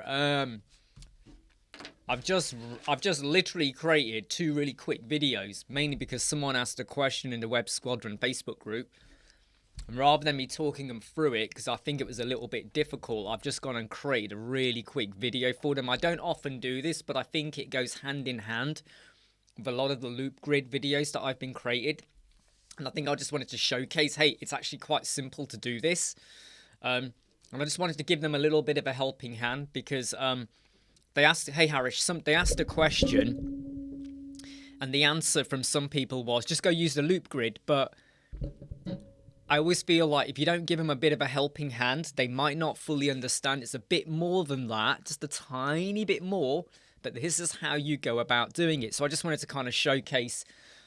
I've just literally created 2 really quick videos, mainly because someone asked a question in the Web Squadron Facebook group. And rather than me talking them through it, because I think it was a little bit difficult, I've just gone and created a really quick video for them. I don't often do this, but I think it goes hand in hand with a lot of the loop grid videos that I've been created. And I think I just wanted to showcase, hey, it's actually quite simple to do this. And I just wanted to give them a little bit of a helping hand because they asked, hey, Harish, they asked a question. And the answer from some people was just go use the loop grid. But I always feel like if you don't give them a bit of a helping hand, they might not fully understand. It's a bit more than that, just a tiny bit more. But this is how you go about doing it. So I just wanted to kind of showcase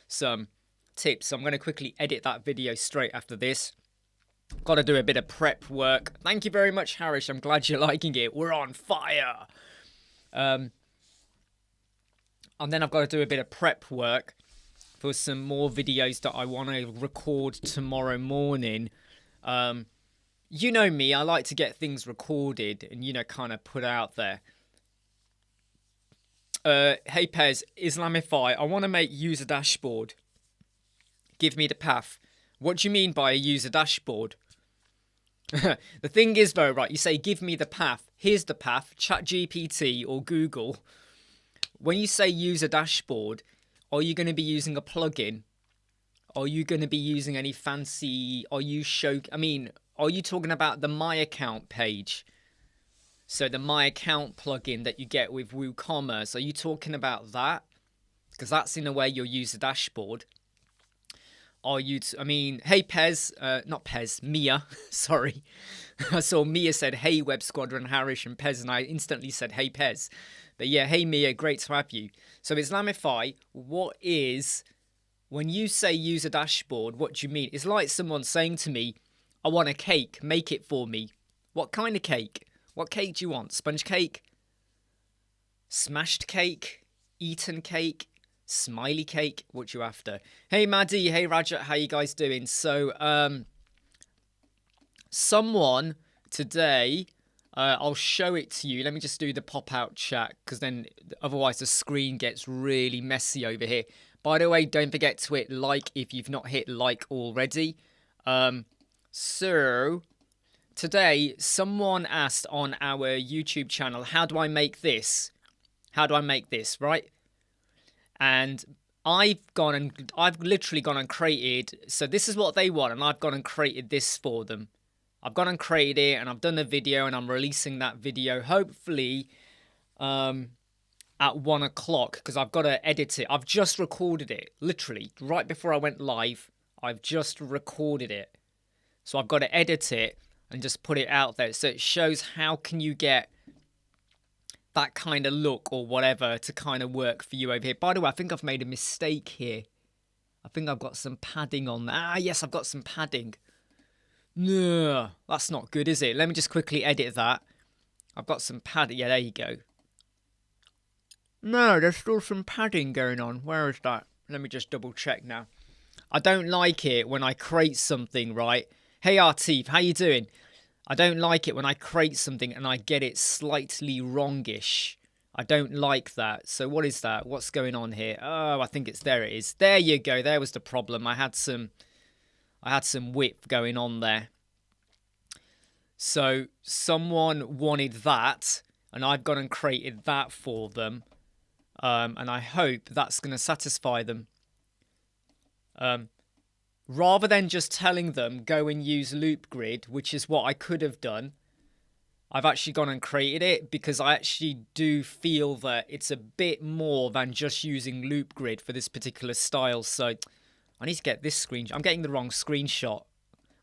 some tips. So I'm going to quickly edit that video straight after this. Got to do a bit of prep work. Thank you very much, Harish. I'm glad you're liking it. We're on fire. And then I've got to do a bit of prep work for some more videos that I want to record tomorrow morning. You know me, I like to get things recorded and, you know, kind of put out there. Hey Pez, Islamify, I want to make user dashboard. Give me the path. What do you mean by a user dashboard? The thing is though, right, you say give me the path. Here's the path, ChatGPT or Google. When you say user dashboard, are you going to be using a plugin? Are you going to be using any fancy, are you talking about the My Account page? So the My Account plugin that you get with WooCommerce, are you talking about that? Because that's in a way your user dashboard. Are you, hey Pez, not Pez, Mia, sorry. I saw Mia said, hey Web Squadron, Harish and Pez, and I instantly said, hey Pez. But yeah, hey Mia, great to have you. So Islamify, when you say user dashboard, what do you mean? It's like someone saying to me, I want a cake, make it for me. What kind of cake? What cake do you want? Sponge cake? Smashed cake? Eaten cake? Smiley cake? What you after? Hey Maddie, hey Rajat, how you guys doing? So, someone today, I'll show it to you. Let me just do the pop-out chat, because then otherwise the screen gets really messy over here. By the way, don't forget to hit like if you've not hit like already. So today, someone asked on our YouTube channel, how do I make this? How do I make this, right? And I've literally gone and created, so this is what they want, and I've gone and created this for them. I've gone and created it, and I've done a video, and I'm releasing that video, hopefully, at 1 o'clock, because I've got to edit it. I've just recorded it, literally, right before I went live. I've just recorded it. So I've got to edit it and just put it out there. So it shows how can you get that kind of look or whatever to kind of work for you over here. By the way, I think I've made a mistake here. I think I've got some padding on there. Ah, yes, I've got some padding. No, that's not good, is it? Let me just quickly edit that. I've got some padding. Yeah, there you go. No, there's still some padding going on. Where is that? Let me just double check now. I don't like it when I create something, right? Hey, Artif, how you doing? I don't like it when I create something and I get it slightly wrongish. I don't like that. So what is that? What's going on here? Oh, I think there it is. There you go. There was the problem. I had some width going on there. So someone wanted that, and I've gone and created that for them. And I hope that's going to satisfy them. Rather than just telling them, go and use Loop Grid, which is what I could have done, I've actually gone and created it because I actually do feel that it's a bit more than just using Loop Grid for this particular style. So I need to get this screenshot. I'm getting the wrong screenshot.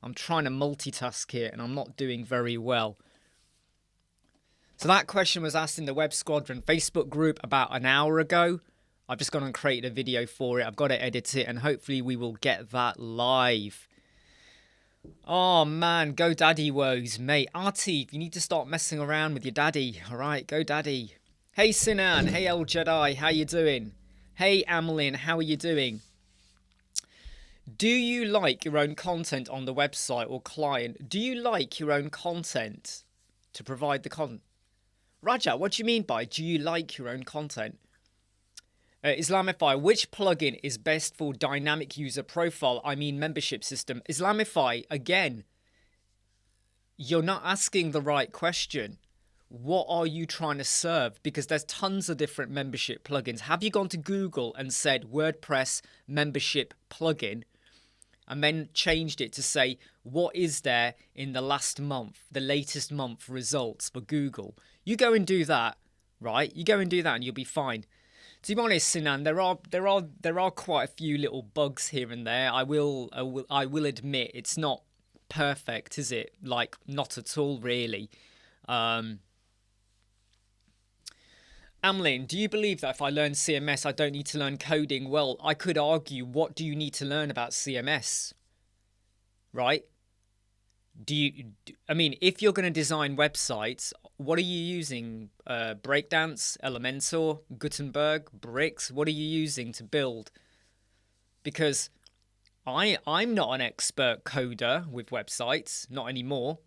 I'm trying to multitask here and I'm not doing very well. So that question was asked in the Web Squadron Facebook group about an hour ago. I've just gone and created a video for it. I've got to edit it and hopefully we will get that live. Oh man, go daddy woes, mate. Artie, you need to start messing around with your daddy. All right, go daddy. Hey Sinan, hey El Jedi, how you doing? Hey Amelin, how are you doing? Do you like your own content on the website or client? Do you like your own content to provide the content? Raja, what do you mean by do you like your own content? Islamify, which plugin is best for dynamic user profile? I mean membership system. Islamify, again, you're not asking the right question. What are you trying to serve? Because there's tons of different membership plugins. Have you gone to Google and said WordPress membership plugin and then changed it to say, what is there in the last month, the latest month results for Google? You go and do that, right? You go and do that and you'll be fine. To be honest, Sinan, there are quite a few little bugs here and there. I will admit it's not perfect, is it? Like, not at all, really. Amlin, do you believe that if I learn CMS, I don't need to learn coding? Well, I could argue, what do you need to learn about CMS? Right? I mean, if you're going to design websites, what are you using? Breakdance, Elementor, Gutenberg, Bricks? What are you using to build? Because I'm not an expert coder with websites, not anymore.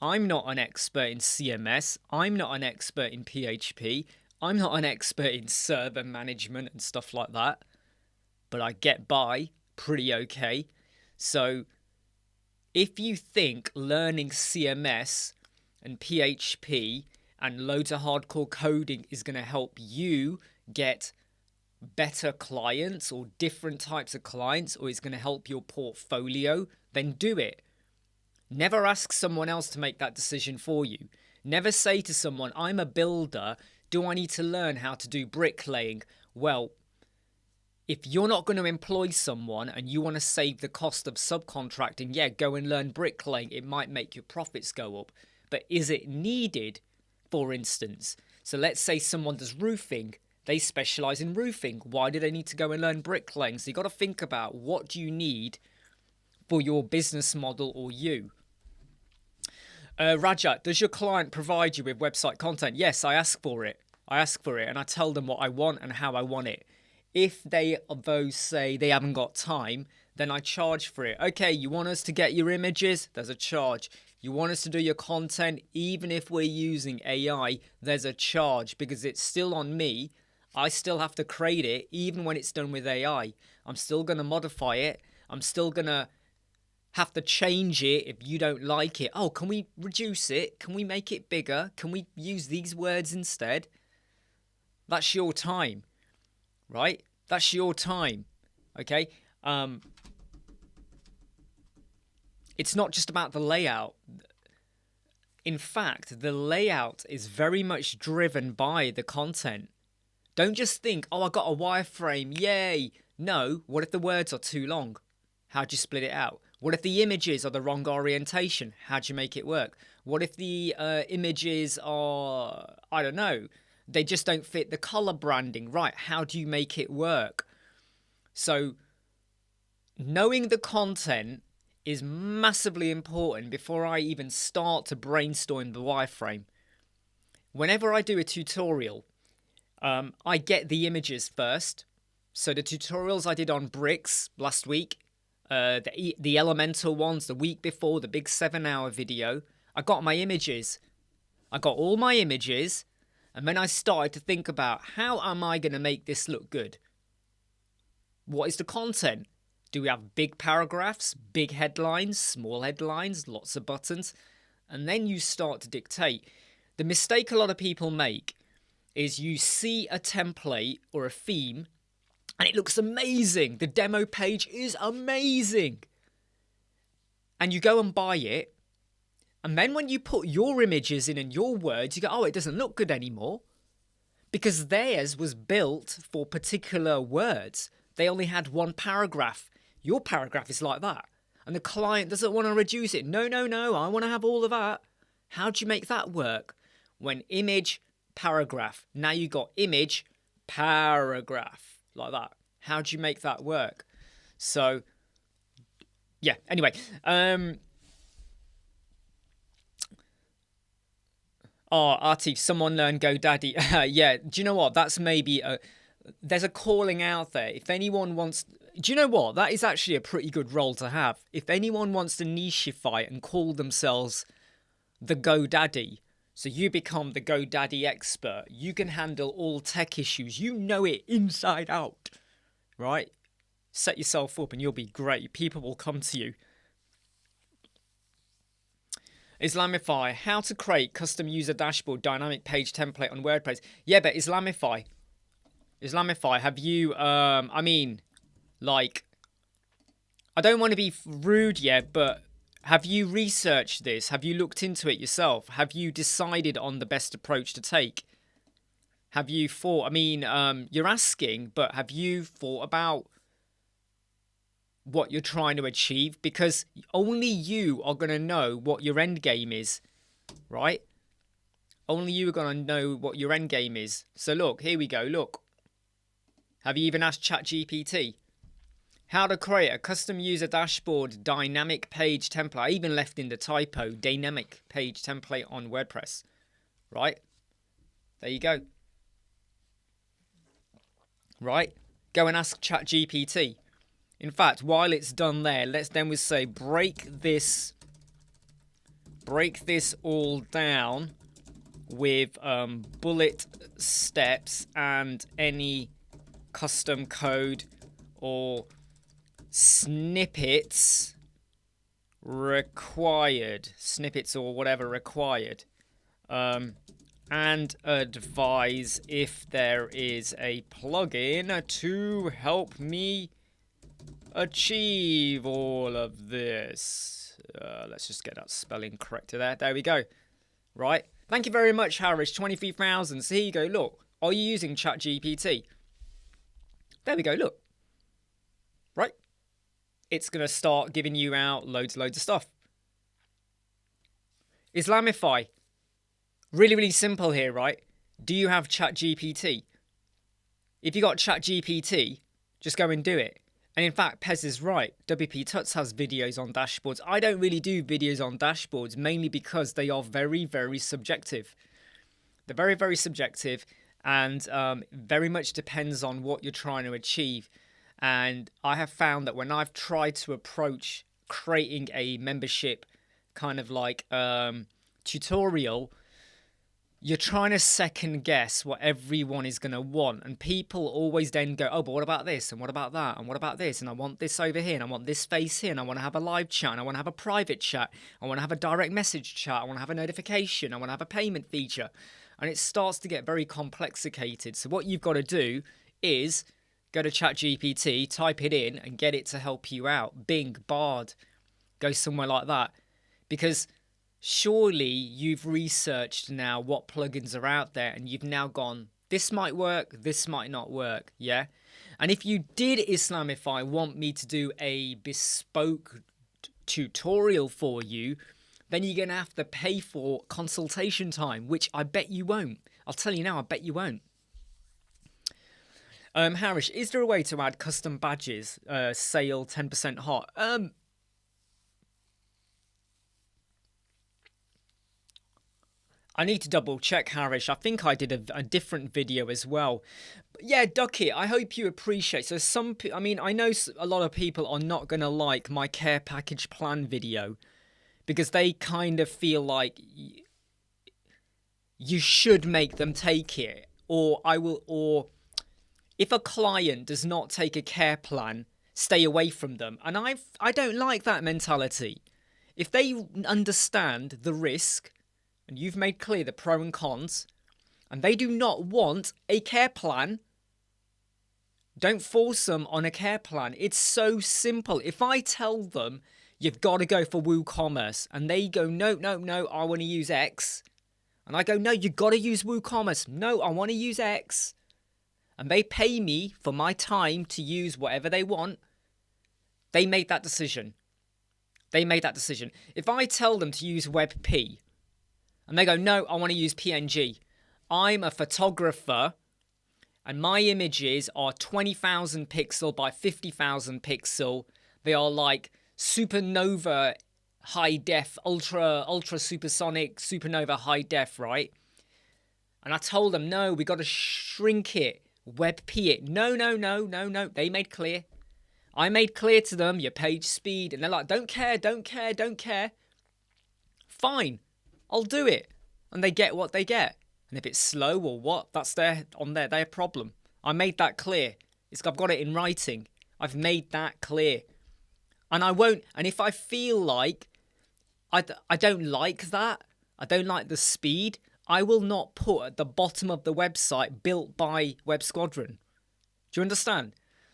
I'm not an expert in CMS. I'm not an expert in PHP. I'm not an expert in server management and stuff like that, but I get by pretty okay. So if you think learning CMS and PHP and loads of hardcore coding is going to help you get better clients or different types of clients, or it's going to help your portfolio, then do it. Never ask someone else to make that decision for you. Never say to someone, I'm a builder, do I need to learn how to do bricklaying? Well, if you're not going to employ someone and you want to save the cost of subcontracting, yeah, go and learn bricklaying. It might make your profits go up. But is it needed, for instance? So let's say someone does roofing. They specialize in roofing. Why do they need to go and learn bricklaying? So you've got to think about, what do you need for your business model or you? Rajat, does your client provide you with website content? Yes, I ask for it. And I tell them what I want and how I want it. If they, though, say they haven't got time, then I charge for it. Okay, you want us to get your images? There's a charge. You want us to do your content? Even if we're using AI, there's a charge, because it's still on me. I still have to create it, even when it's done with AI. I'm still going to modify it. I'm still going to have to change it if you don't like it. Oh, can we reduce it? Can we make it bigger? Can we use these words instead? That's your time, right? That's your time, okay? It's not just about the layout. In fact, the layout is very much driven by the content. Don't just think, oh, I got a wireframe, yay. No, what if the words are too long? How do you split it out? What if the images are the wrong orientation? How do you make it work? What if the images are, I don't know, they just don't fit the color branding? Right, how do you make it work? So knowing the content is massively important before I even start to brainstorm the wireframe. Whenever I do a tutorial, I get the images first. So the tutorials I did on bricks last week, the elemental ones the week before, the big 7-hour video, I got my images. I got all my images, and then I started to think about, how am I going to make this look good? What is the content? Do we have big paragraphs, big headlines, small headlines, lots of buttons? And then you start to dictate. The mistake a lot of people make is you see a template or a theme and it looks amazing. The demo page is amazing. And you go and buy it. And then when you put your images in and your words, you go, oh, it doesn't look good anymore. Because theirs was built for particular words. They only had one paragraph. Your paragraph is like that. And the client doesn't want to reduce it. No, I want to have all of that. How do you make that work? When image, paragraph. Now you got image, paragraph. Like that. How do you make that work? So, yeah, anyway. Artif, someone learn GoDaddy. Yeah, do you know what? That's maybe there's a calling out there. If anyone wants... Do you know what? That is actually a pretty good role to have. If anyone wants to nicheify and call themselves the GoDaddy, So you become the GoDaddy expert. You can handle all tech issues. You know it inside out, right? Set yourself up and you'll be great. People will come to you. Islamify. How to create custom user dashboard dynamic page template on WordPress. Yeah, but Islamify. Have you, I mean, like, I don't want to be rude yet, but have you researched this? Have you looked into it yourself? Have you decided on the best approach to take? Have you thought, I mean, you're asking, but have you thought about what you're trying to achieve? Because only you are going to know what your end game is, right? Only you are going to know what your end game is. So look, here we go, look. Have you even asked ChatGPT? How to create a custom user dashboard dynamic page template. I even left in the typo, dynamic page template on WordPress. Right? There you go. Right? Go and ask ChatGPT. In fact, while it's done there, let's then we say break this all down with bullet steps and any custom code or snippets required, snippets or whatever required, and advise if there is a plugin to help me achieve all of this. Let's just get that spelling corrected there. There we go. Right. Thank you very much, Harris. 23,000. So here you go. Look. Are you using ChatGPT? There we go. Look. Right. It's going to start giving you out loads of stuff. Islamify. Really, really simple here, right? Do you have ChatGPT? If you got ChatGPT, just go and do it. And in fact, Pez is right. WP Tuts has videos on dashboards. I don't really do videos on dashboards, mainly because they are very, very subjective. They're very, very subjective, and very much depends on what you're trying to achieve. And I have found that when I've tried to approach creating a membership kind of like tutorial, you're trying to second guess what everyone is going to want. And people always then go, oh, but what about this? And what about that? And what about this? And I want this over here. And I want this face here. And I want to have a live chat. And I want to have a private chat. I want to have a direct message chat. I want to have a notification. I want to have a payment feature. And it starts to get very complexicated. So what you've got to do is go to ChatGPT, type it in, and get it to help you out. Bing, Bard, go somewhere like that. Because surely you've researched now what plugins are out there, and you've now gone, this might work, this might not work, yeah? And if you did, Islamify, want me to do a bespoke tutorial for you, then you're going to have to pay for consultation time, which I bet you won't. I'll tell you now, I bet you won't. Harish, is there a way to add custom badges, sale 10% hot? I need to double check, Harish. I think I did a different video as well. But yeah, Ducky, I hope you appreciate. So I mean, I know a lot of people are not going to like my care package plan video because they kind of feel like you should make them take it, or if a client does not take a care plan, stay away from them. And I don't like that mentality. If they understand the risk, and you've made clear the pros and cons, and they do not want a care plan, don't force them on a care plan. It's so simple. If I tell them you've got to go for WooCommerce, and they go, no, I want to use X, and I go, no, you've got to use WooCommerce. No, I want to use X. And they pay me for my time to use whatever they want, they made that decision. If I tell them to use WebP, and they go, no, I want to use PNG. I'm a photographer, and my images are 20,000 pixel by 50,000 pixel. They are like supernova high def, ultra supersonic supernova high def, right? And I told them, no, we got to shrink it, WebP it. No. They made clear. I made clear to them your page speed, and they're like, don't care. Fine. I'll do it. and they get what they get. And if it's slow or what, that's their problem. I made that clear. I've got it in writing. I've made that clear. And I won't. And if I feel like I don't like that, I don't like the speed, I will not put at the bottom of the website built by Web Squadron. Do you understand?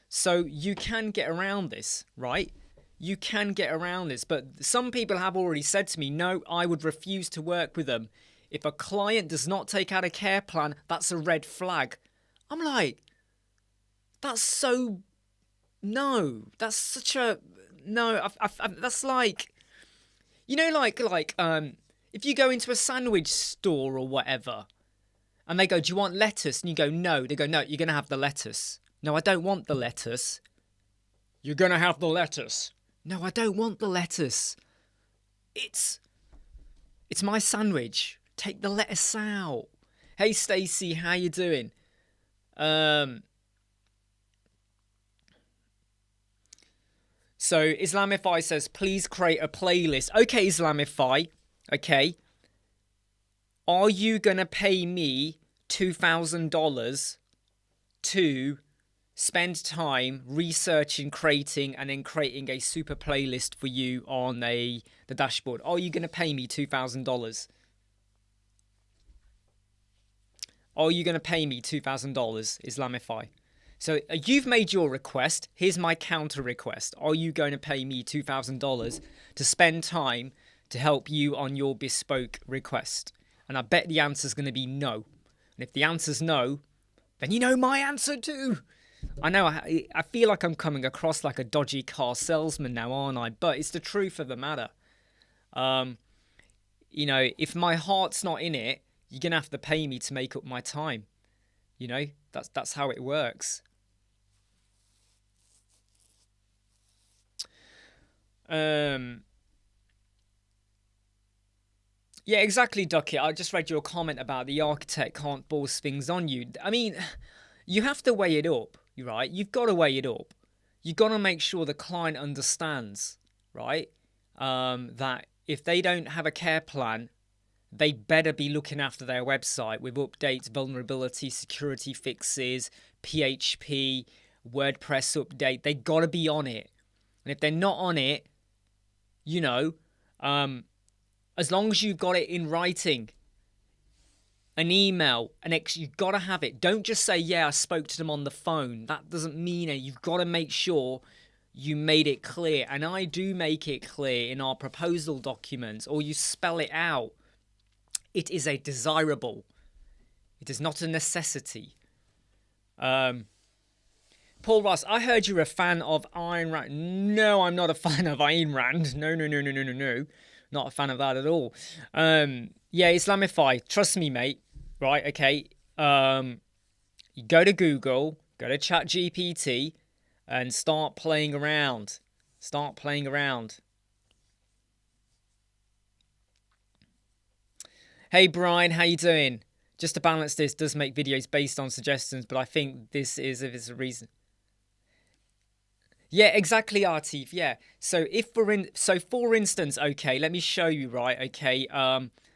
So you can get around this, right? You can get around this. But some people have already said to me, no, I would refuse to work with them. If a client does not take out a care plan, that's a red flag. I'm like, that's so... No, that's such a... No, that's like... You know, like, if you go into a sandwich store or whatever, and they go, do you want lettuce? And you go, no. They go, no, you're going to have the lettuce. No, I don't want the lettuce. You're going to have the lettuce. No, I don't want the lettuce. It's my sandwich. Take the lettuce out. Hey, Stacey, how you doing? So Islamify says, please create a playlist. Okay, Islamify. Okay. Are you going to pay me $2,000 to spend time researching, creating, and then creating a super playlist for you on the dashboard? Are you going to pay me $2,000? Are you going to pay me $2,000, Islamify? So you've made your request. Here's my counter request. Are you going to pay me $2,000 to spend time to help you on your bespoke request? And I bet the answer's going to be no. And if the answer's no, then you know my answer too. I know I feel like I'm coming across like a dodgy car salesman now, aren't I? But it's the truth of the matter. You know, if my heart's not in it, you're going to have to pay me to make up my time. You know, that's how it works. Yeah, exactly, Ducky. I just read your comment about the architect can't force things on you. I mean, you have to weigh it up, right? You've got to weigh it up. You've got to make sure the client understands, right? That if they don't have a care plan, they better be looking after their website with updates, vulnerability, security fixes, PHP, WordPress update. They got to be on it. And if they're not on it, you know, as long as you've got it in writing, an email, you've got to have it. Don't just say, yeah, I spoke to them on the phone. That doesn't mean it. You've got to make sure you made it clear. And I do make it clear in our proposal documents, or you spell it out. It is a desirable. It is not a necessity. Paul Ross, I heard you're a fan of Ayn Rand. No, I'm not a fan of Ayn Rand. No. Not a fan of that at all. Yeah, Islamify. Trust me, mate. Right, okay. You go to Google, go to ChatGPT, and start playing around. Start playing around. Hey, Brian, how you doing? Just to balance this, does make videos based on suggestions, but I think this is if it's a reason. Yeah, exactly, Artif. Yeah. So for instance, okay, let me show you, right? Okay.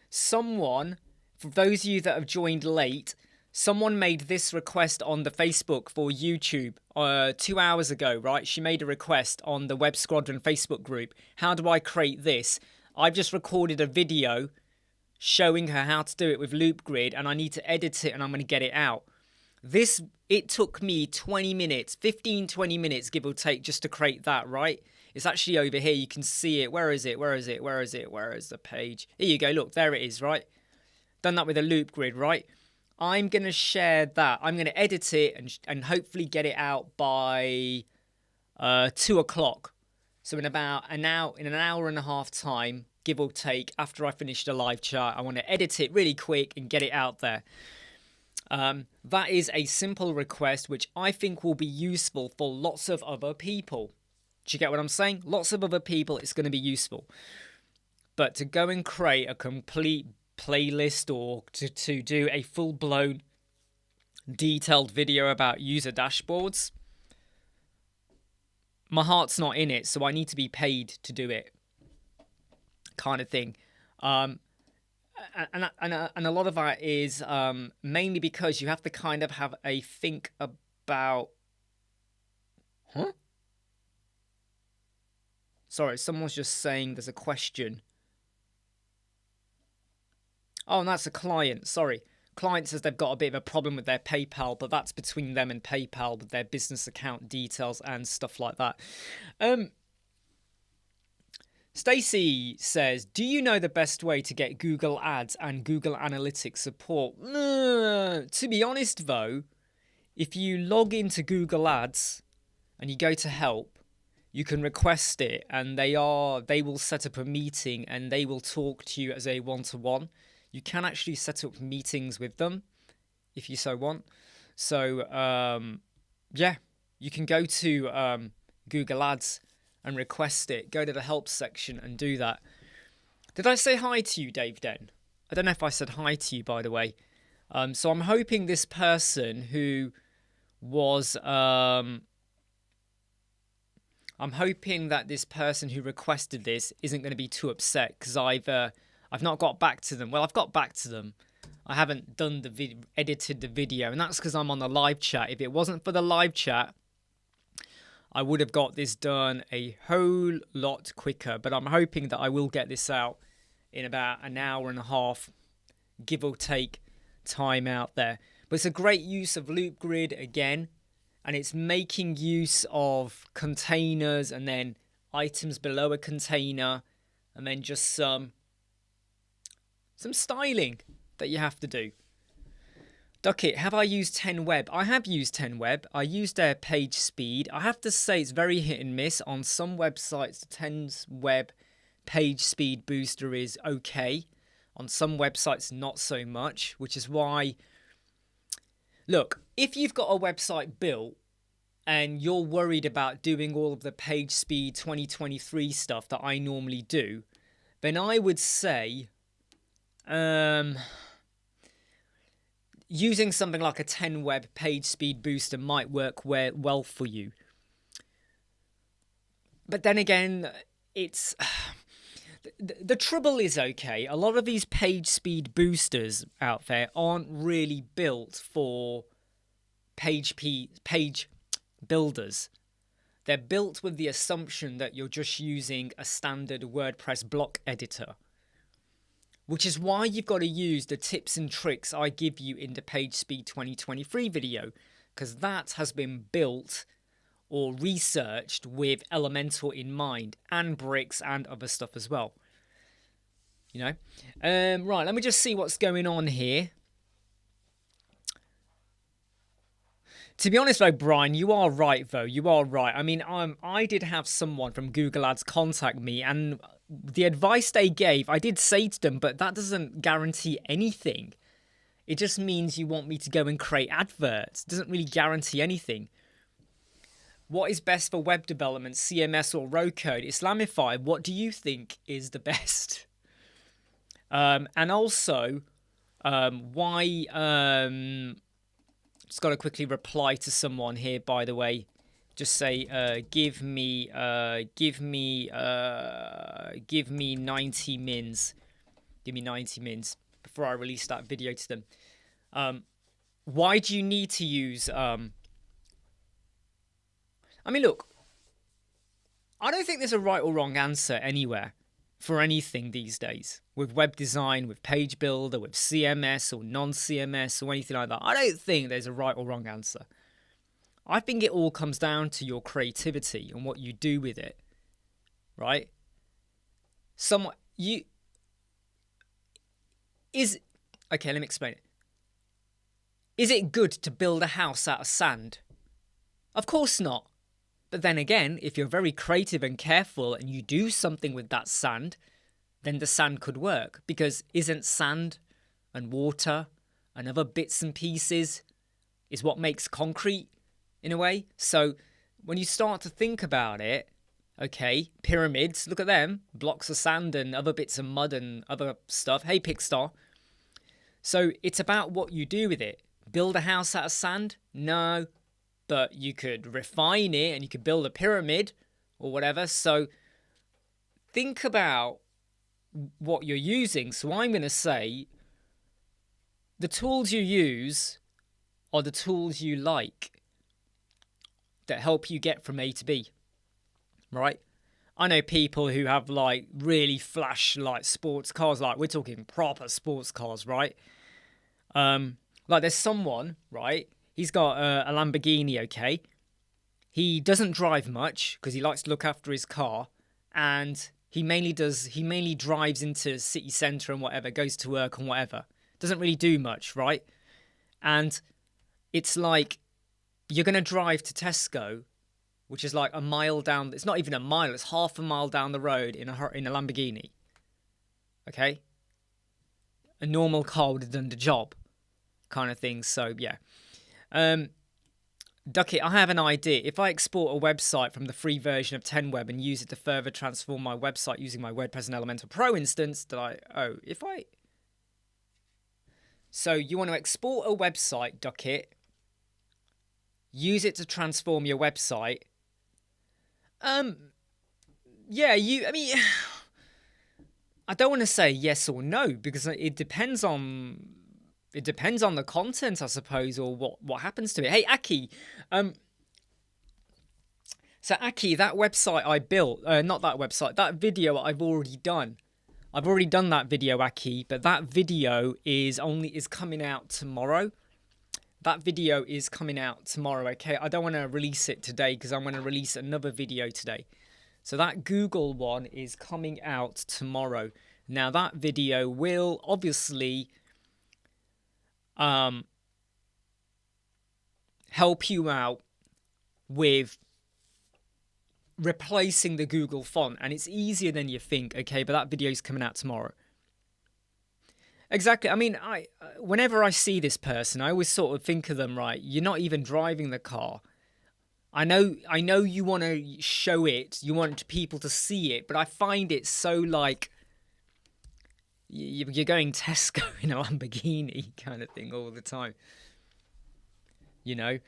Someone, for those of you that have joined late, someone made this request on the Facebook for YouTube 2 hours ago, right? She made a request on the Web Squadron Facebook group. How do I create this? I've just recorded a video showing her how to do it with LoopGrid, and I need to edit it, and I'm going to get it out. It took me 20 minutes, 15-20 minutes, give or take, just to create that, right? It's actually over here. You can see it. Where is it? Where is the page? Here you go. Look, there it is, right? Done that with a LoopGrid, right? I'm going to share that. I'm going to edit it and hopefully get it out by 2 o'clock. So in about an hour and a half time, give or take, after I finish the live chat, I want to edit it really quick and get it out there. That is a simple request which I think will be useful for lots of other people. Do you get what I'm saying? Lots of other people, it's going to be useful. But to go and create a complete playlist or to do a full-blown detailed video about user dashboards, my heart's not in it, so I need to be paid to do it, kind of thing. And a lot of that is mainly because you have to kind of have a think about. Huh? Sorry, someone's just saying there's a question. Oh, and that's a client. Sorry. Client says they've got a bit of a problem with their PayPal, but that's between them and PayPal with their business account details and stuff like that. Stacy says, do you know the best way to get Google Ads and Google Analytics support? To be honest, though, if you log into Google Ads and you go to help, you can request it, and they will set up a meeting and they will talk to you as a one-to-one. You can actually set up meetings with them if you so want. So, yeah, you can go to Google Ads and request it. Go to the help section and do that. Did I say hi to you, Dave Den? I don't know if I said hi to you, by the way. So I'm hoping this person who was... I'm hoping that this person who requested this isn't going to be too upset because I've not got back to them. Well, I've got back to them. I haven't done edited the video, and that's because I'm on the live chat. If it wasn't for the live chat, I would have got this done a whole lot quicker. But I'm hoping that I will get this out in about an hour and a half, give or take time out there. But it's a great use of LoopGrid again. And it's making use of containers and then items below a container and then just some styling that you have to do. Duckett, have I used 10Web? I have used 10Web. I used their page speed. I have to say it's very hit and miss. On some websites, the 10Web page speed booster is okay. On some websites, not so much, which is why... Look, if you've got a website built and you're worried about doing all of the page speed 2023 stuff that I normally do, then I would say using something like a 10Web page speed booster might work well for you. But then again, it's... The trouble is, okay, a lot of these page speed boosters out there aren't really built for page builders. They're built with the assumption that you're just using a standard WordPress block editor, which is why you've got to use the tips and tricks I give you in the PageSpeed 2023 video, because that has been built or researched with Elementor in mind, and bricks and other stuff as well. You know? Right, let me just see what's going on here. To be honest though, Brian, you are right though. You are right. I mean, I did have someone from Google Ads contact me, and the advice they gave, I did say to them, but that doesn't guarantee anything. It just means you want me to go and create adverts. It doesn't really guarantee anything. What is best for web development, CMS or row code? Islamify, what do you think is the best? And also, why... just got to quickly reply to someone here, by the way. Just say, give me 90 mins. Give me 90 mins before I release that video to them. Why do you need to use... I mean, look, I don't think there's a right or wrong answer anywhere for anything these days. With web design, with page builder, with CMS or non-CMS or anything like that. I don't think there's a right or wrong answer. I think it all comes down to your creativity and what you do with it. Right? Okay, let me explain it. Is it good to build a house out of sand? Of course not. But then again, if you're very creative and careful and you do something with that sand, then the sand could work. Because isn't sand and water and other bits and pieces is what makes concrete in a way? So when you start to think about it, okay, pyramids, look at them, blocks of sand and other bits of mud and other stuff. Hey, Pickstar. So it's about what you do with it. Build a house out of sand? No. But you could refine it and you could build a pyramid or whatever. So think about what you're using. So I'm going to say the tools you use are the tools you like that help you get from A to B, right? I know people who have like really flash like sports cars, like we're talking proper sports cars, right? Like there's someone, right? He's got a Lamborghini, okay? He doesn't drive much because he likes to look after his car, and he mainly drives into city centre and whatever, goes to work and whatever. Doesn't really do much, right? And it's like you're going to drive to Tesco, which is like a mile down. It's not even a mile. It's half a mile down the road in a Lamborghini. Okay? A normal car would have done the job, kind of thing. So, yeah. Ducky, I have an idea. If I export a website from the free version of 10web and use it to further transform my website using my WordPress and Elementor Pro instance, So you want to export a website, Ducket, use it to transform your website. Yeah, I don't want to say yes or no because it depends on the content, I suppose, or what happens to it. Hey, Aki, so Aki, that website I built, not that website, that video I've already done. I've already done that video, Aki, but that video is coming out tomorrow. That video is coming out tomorrow, okay? I don't want to release it today because I'm going to release another video today. So that Google one is coming out tomorrow. Now that video will obviously help you out with replacing the Google font, and it's easier than you think, okay? But that video is coming out tomorrow. Exactly. I mean, whenever I see this person, I always sort of think of them, right? You're not even driving the car. I know you want to show it, you want people to see it, but I find it so like you're going Tesco in a Lamborghini kind of thing all the time. You know,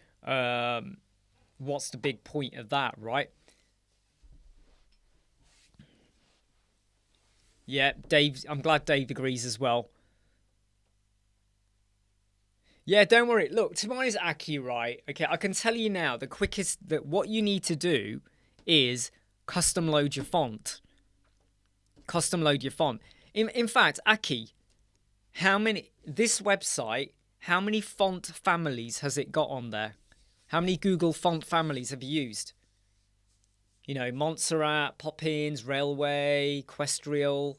what's the big point of that, right? Yeah, Dave. I'm glad Dave agrees as well. Yeah, don't worry. Look, tomorrow's Aki, right? Okay, I can tell you now, what you need to do is custom load your font. Custom load your font. In fact, Aki, this website, how many font families has it got on there? How many Google font families have you used? You know, Montserrat, Poppins, Railway, Questrial,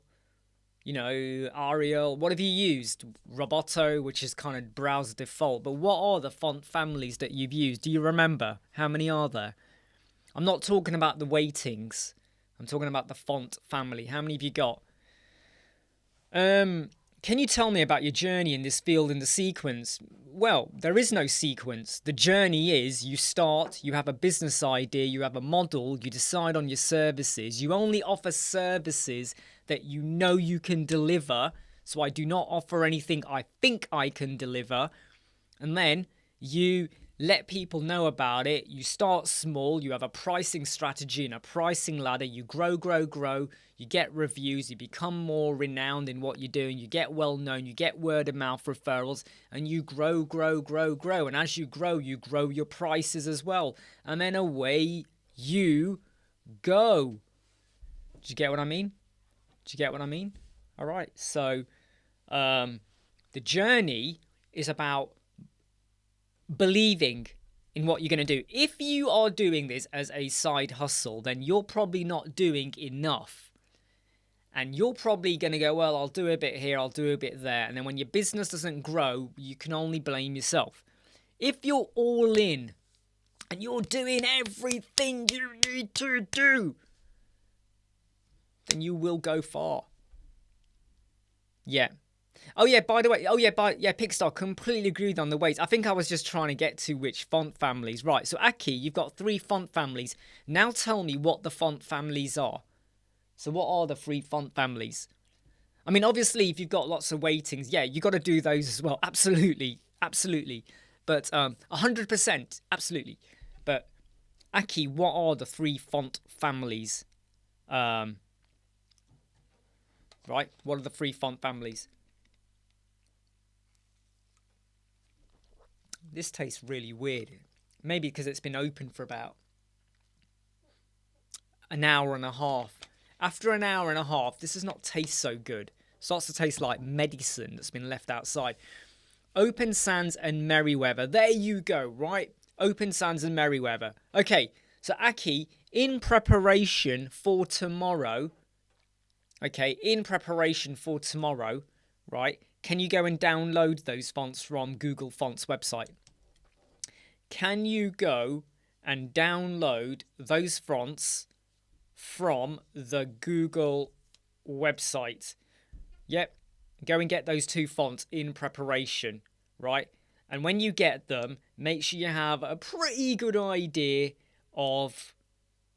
you know, Arial. What have you used? Roboto, which is kind of browser default. But what are the font families that you've used? Do you remember? How many are there? I'm not talking about the weightings. I'm talking about the font family. How many have you got? Can you tell me about your journey in this field in the sequence? Well, there is no sequence. The journey is you start, you have a business idea, you have a model, you decide on your services. You only offer services that you know you can deliver. So I do not offer anything I think I can deliver. And then you let people know about it. You start small. You have a pricing strategy and a pricing ladder. You grow, grow, grow. You get reviews. You become more renowned in what you're doing. You get well known. You get word of mouth referrals. And you grow, grow, grow, grow. And as you grow your prices as well. And then away you go. Do you get what I mean? Do you get what I mean? All right. So the journey is about believing in what you're going to do. If you are doing this as a side hustle, then you're probably not doing enough. And you're probably going to go, well, I'll do a bit here, I'll do a bit there. And then when your business doesn't grow, you can only blame yourself. If you're all in and you're doing everything you need to do, then you will go far. Yeah. Oh yeah, by the way, Pickstar, completely agreed on the weights. I think I was just trying to get to which font families. Right, so Aki, you've got 3 font families. Now tell me what the font families are. So what are the 3 font families? I mean, obviously, if you've got lots of weightings, yeah, you got to do those as well. Absolutely, absolutely. But 100%, absolutely. But Aki, what are the 3 font families? right? What are the free font families? This tastes really weird. Maybe because it's been open for about an hour and a half. After an hour and a half, this does not taste so good. It starts to taste like medicine that's been left outside. Open Sans and Merryweather. There you go, right? Open Sans and Merryweather. Okay, so Aki, in preparation for tomorrow, right? Can you go and download those fonts from Google Fonts website? Can you go and download those fonts from the Google website? Yep. Go and get those 2 fonts in preparation, right? And when you get them, make sure you have a pretty good idea of...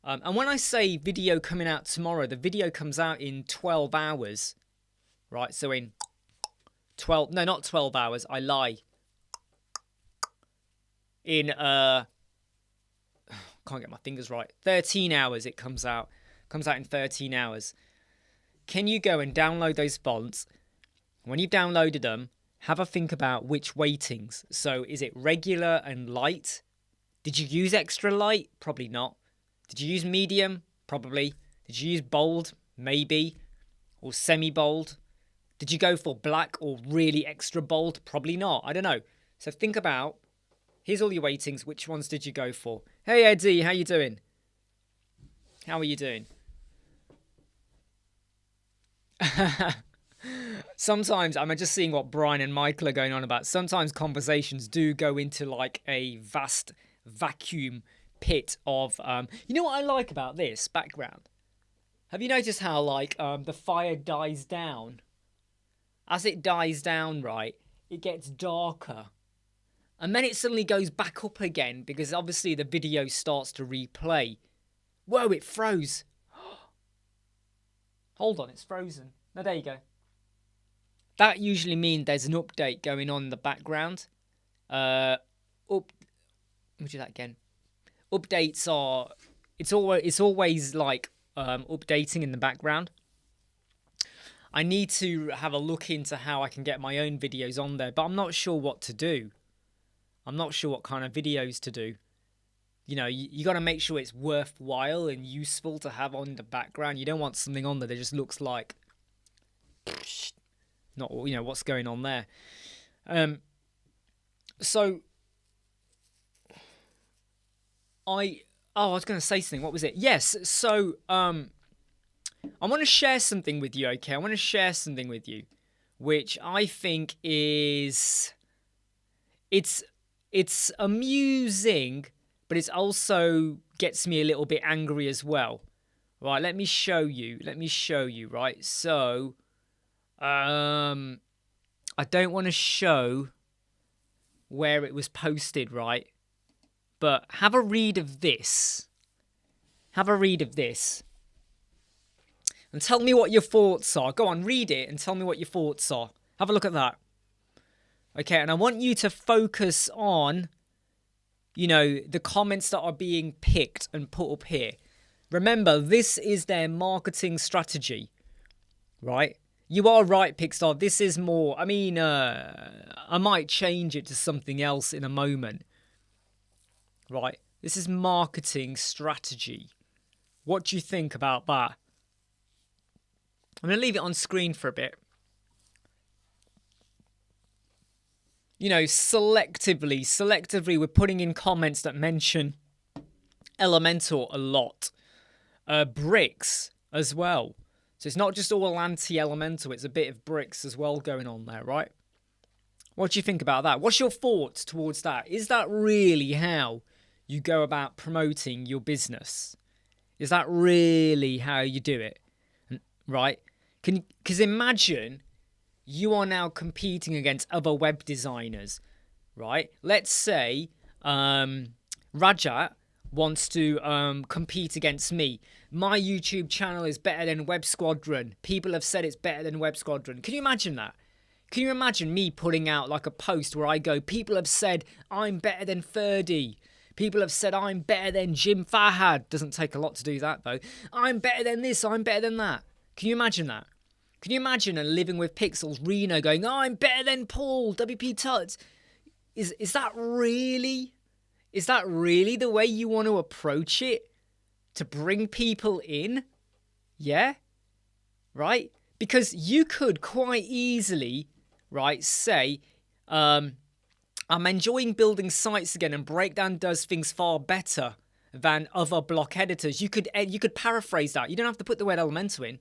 and when I say video coming out tomorrow, the video comes out in 12 hours, right? So in 12... No, not 12 hours. I lie. In... can't get my fingers right. 13 hours it comes out. Comes out in 13 hours. Can you go and download those fonts? When you've downloaded them, have a think about which weightings. So is it regular and light? Did you use extra light? Probably not. Did you use medium? Probably. Did you use bold? Maybe. Or semi-bold? Did you go for black or really extra bold? Probably not. I don't know. So think about, here's all your weightings. Which ones did you go for? Hey Eddie, how you doing? How are you doing? Sometimes, I'm just seeing what Brian and Michael are going on about. Sometimes conversations do go into like a vast vacuum pit of... you know what I like about this background? Have you noticed how like the fire dies down? As it dies down, right, it gets darker. And then it suddenly goes back up again because obviously the video starts to replay. Whoa, it froze. Hold on, it's frozen. No, there you go. That usually means there's an update going on in the background. Let me do that again. Updates are... It's always like updating in the background. I need to have a look into how I can get my own videos on there, but I'm not sure what to do. I'm not sure what kind of videos to do. You know, you got to make sure it's worthwhile and useful to have on the background. You don't want something on there that just looks like... Not, you know, what's going on there. So... I was going to say something. What was it? Yes, so... I want to share something with you, okay? I want to share something with you, which I think is... It's amusing, but it also gets me a little bit angry as well. Right, let me show you. Right? So, I don't want to show where it was posted, right? But have a read of this. And tell me what your thoughts are. Go on, read it and tell me what your thoughts are. Have a look at that. Okay, and I want you to focus on, you know, the comments that are being picked and put up here. Remember, this is their marketing strategy, right? You are right, Pixar. This is more, I mean, I might change it to something else in a moment, right? This is marketing strategy. What do you think about that? I'm going to leave it on screen for a bit. You know, selectively, we're putting in comments that mention Elemental a lot. Bricks as well. So it's not just all anti-Elemental, it's a bit of bricks as well going on there, right? What do you think about that? What's your thoughts towards that? Is that really how you go about promoting your business? Is that really how you do it? Right? Because imagine you are now competing against other web designers, right? Let's say Rajat wants to compete against me. My YouTube channel is better than Web Squadron. People have said it's better than Web Squadron. Can you imagine that? Can you imagine me putting out like a post where I go, people have said I'm better than Ferdy. People have said I'm better than Jim Fahad. Doesn't take a lot to do that though. I'm better than this, I'm better than that. Can you imagine that? Can you imagine a Living with Pixels Reno going, oh, I'm better than Paul, WP Tuts? Is that really the way you want to approach it? To bring people in? Yeah? Right? Because you could quite easily, right, say, I'm enjoying building sites again, and Breakdown does things far better than other block editors. You could paraphrase that. You don't have to put the word Elementor in.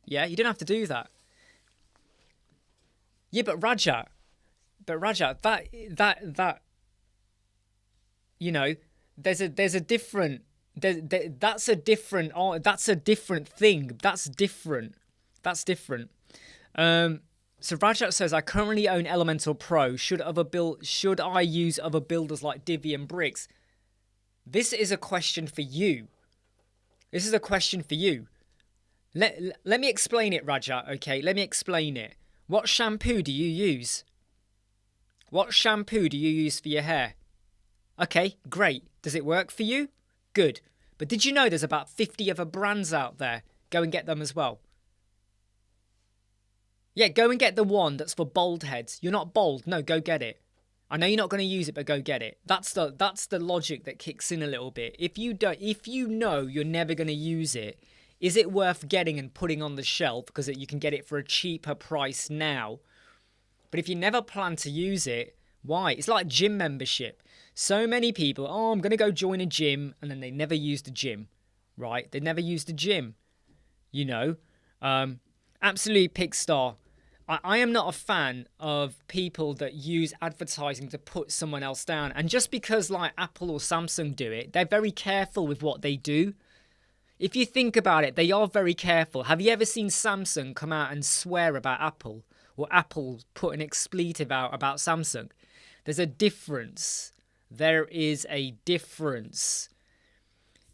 Yeah, you don't have to do that. Yeah, but Rajat, that you know, there's a different that's a different thing. That's different. So Rajat says, I currently own Elementor Pro. Should I use other builders like Divi and Bricks? This is a question for you. Let me explain it, Rajat, okay? Let me explain it. What shampoo do you use? What shampoo do you use for your hair? Okay, great. Does it work for you? Good. But did you know there's about 50 other brands out there? Go and get them as well. Yeah, go and get the one that's for bald heads. You're not bald. No, go get it. I know you're not going to use it, but go get it. That's the logic that kicks in a little bit. If you know you're never going to use it, is it worth getting and putting on the shelf because you can get it for a cheaper price now? But if you never plan to use it, why? It's like gym membership. So many people, oh, I'm going to go join a gym, and then they never use the gym, right? They never use the gym, you know? Absolutely, Pickstar. I am not a fan of people that use advertising to put someone else down. And just because like Apple or Samsung do it, they're very careful with what they do. If you think about it, they are very careful. Have you ever seen Samsung come out and swear about Apple? Or Apple put an expletive out about Samsung? There's a difference. There is a difference.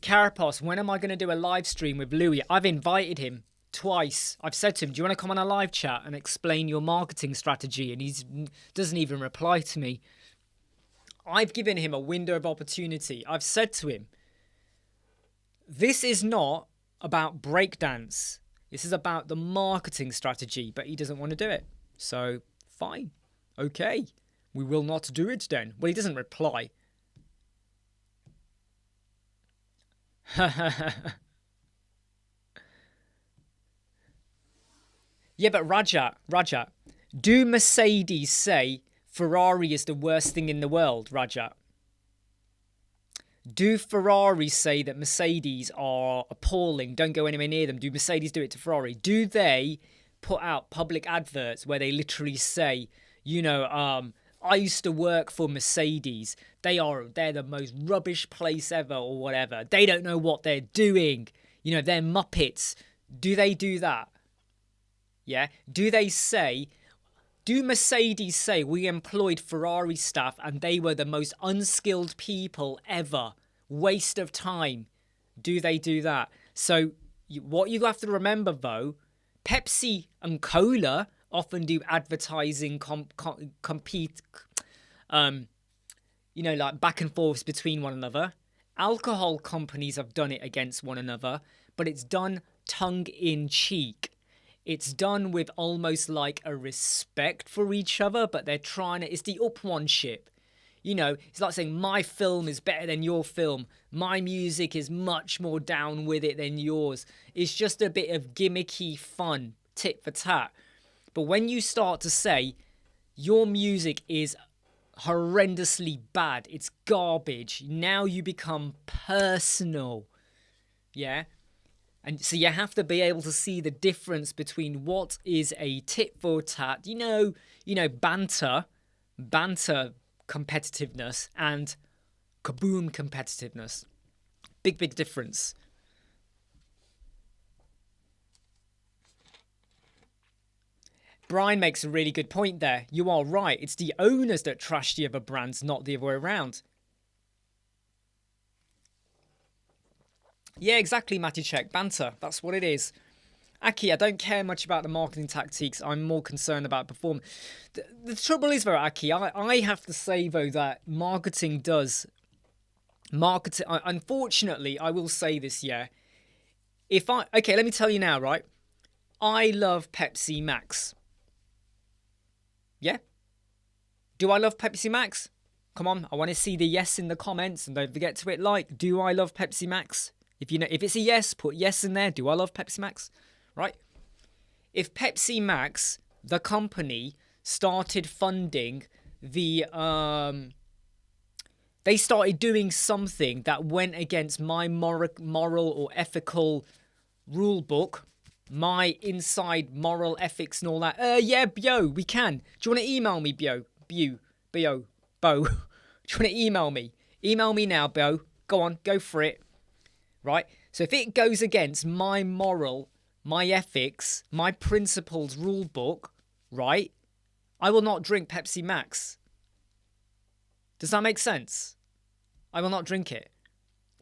Carapos, when am I going to do a live stream with Louis? I've invited him twice. I've said to him, do you want to come on a live chat and explain your marketing strategy? And he doesn't even reply to me. I've given him a window of opportunity. I've said to him, this is not about breakdance. This is about the marketing strategy, but he doesn't want to do it. So, fine. Okay. We will not do it then. Well, he doesn't reply. Yeah, but Rajat, do Mercedes say Ferrari is the worst thing in the world, Rajat? Do Ferrari say that Mercedes are appalling? Don't go anywhere near them. Do Mercedes do it to Ferrari? Do they put out public adverts where they literally say, you know, I used to work for Mercedes. They're the most rubbish place ever or whatever. They don't know what they're doing. You know, they're muppets. Do they do that? Yeah. Do Mercedes say we employed Ferrari staff and they were the most unskilled people ever? Waste of time. Do they do that? So what you have to remember though, Pepsi and Cola often do advertising compete, you know, like back and forths between one another. Alcohol companies have done it against one another, but it's done tongue in cheek. It's done with almost like a respect for each other, but they're trying to, it's the up one ship. You know, it's like saying my film is better than your film. My music is much more down with it than yours. It's just a bit of gimmicky fun, tit for tat. But when you start to say your music is horrendously bad, it's garbage, now you become personal. Yeah? And so you have to be able to see the difference between what is a tit for tat, you know, banter competitiveness and kaboom competitiveness. Big difference. Brian makes a really good point there. You are right. It's the owners that trash the other brands, not the other way around. Yeah, exactly, Maticek. Banter. That's what it is. Aki, I don't care much about the marketing tactics. I'm more concerned about performance. The trouble is, though, Aki, I have to say, though, that marketing does... Unfortunately, I will say this, yeah. Okay, let me tell you now, right? I love Pepsi Max. Yeah? Do I love Pepsi Max? Come on, I want to see the yes in the comments, and don't forget to hit like. Do I love Pepsi Max? If it's a yes, put yes in there. Do I love Pepsi Max? Right? If Pepsi Max, the company, started funding the they started doing something that went against my moral or ethical rule book, my inside moral ethics and all that. Yeah, Bio, we can. Do you want to email me, Bio? Bo. Do you want to email me? Email me now, Bo. Go on, go for it. Right? So if it goes against my moral, my ethics, my principles rule book, right? I will not drink Pepsi Max. Does that make sense? I will not drink it,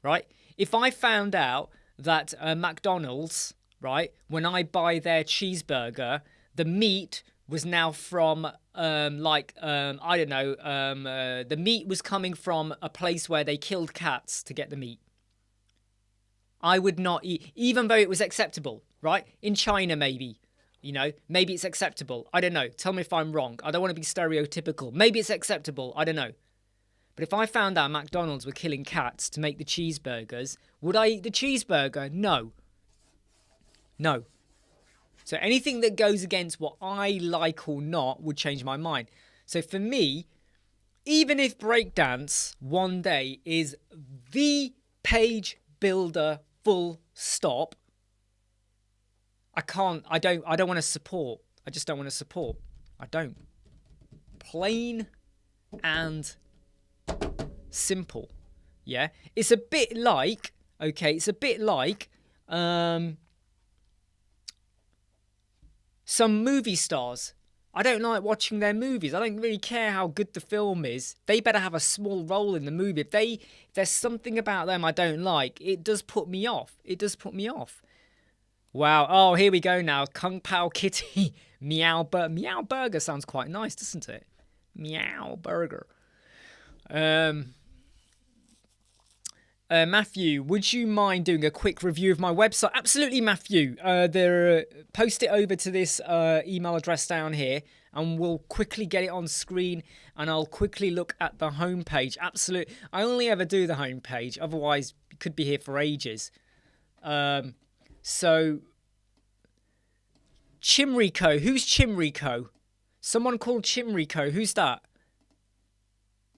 right? If I found out that McDonald's, right, when I buy their cheeseburger, the meat was now from, I don't know, the meat was coming from a place where they killed cats to get the meat. I would not eat, even though it was acceptable, right? In China, maybe. You know, maybe it's acceptable. I don't know. Tell me if I'm wrong. I don't want to be stereotypical. Maybe it's acceptable. I don't know. But if I found out McDonald's were killing cats to make the cheeseburgers, would I eat the cheeseburger? No. No. So anything that goes against what I like or not would change my mind. So for me, even if breakdance one day is the page builder full stop, I don't want to support. I just don't want to support. I don't. Plain and simple. Yeah. It's a bit like, okay, it's a bit like some movie stars. I don't like watching their movies. I don't really care how good the film is. They better have a small role in the movie. If there's something about them I don't like, it does put me off. It does put me off. Wow. Oh, here we go now. Kung Pao Kitty. Meow Burger sounds quite nice, doesn't it? Meow Burger. Matthew, would you mind doing a quick review of my website? Absolutely, Matthew. Post it over to this email address down here, and we'll quickly get it on screen, and I'll quickly look at the homepage. Absolutely. I only ever do the homepage. Otherwise, you could be here for ages. So, Chimrico. Who's Chimrico? Someone called Chimrico. Who's that?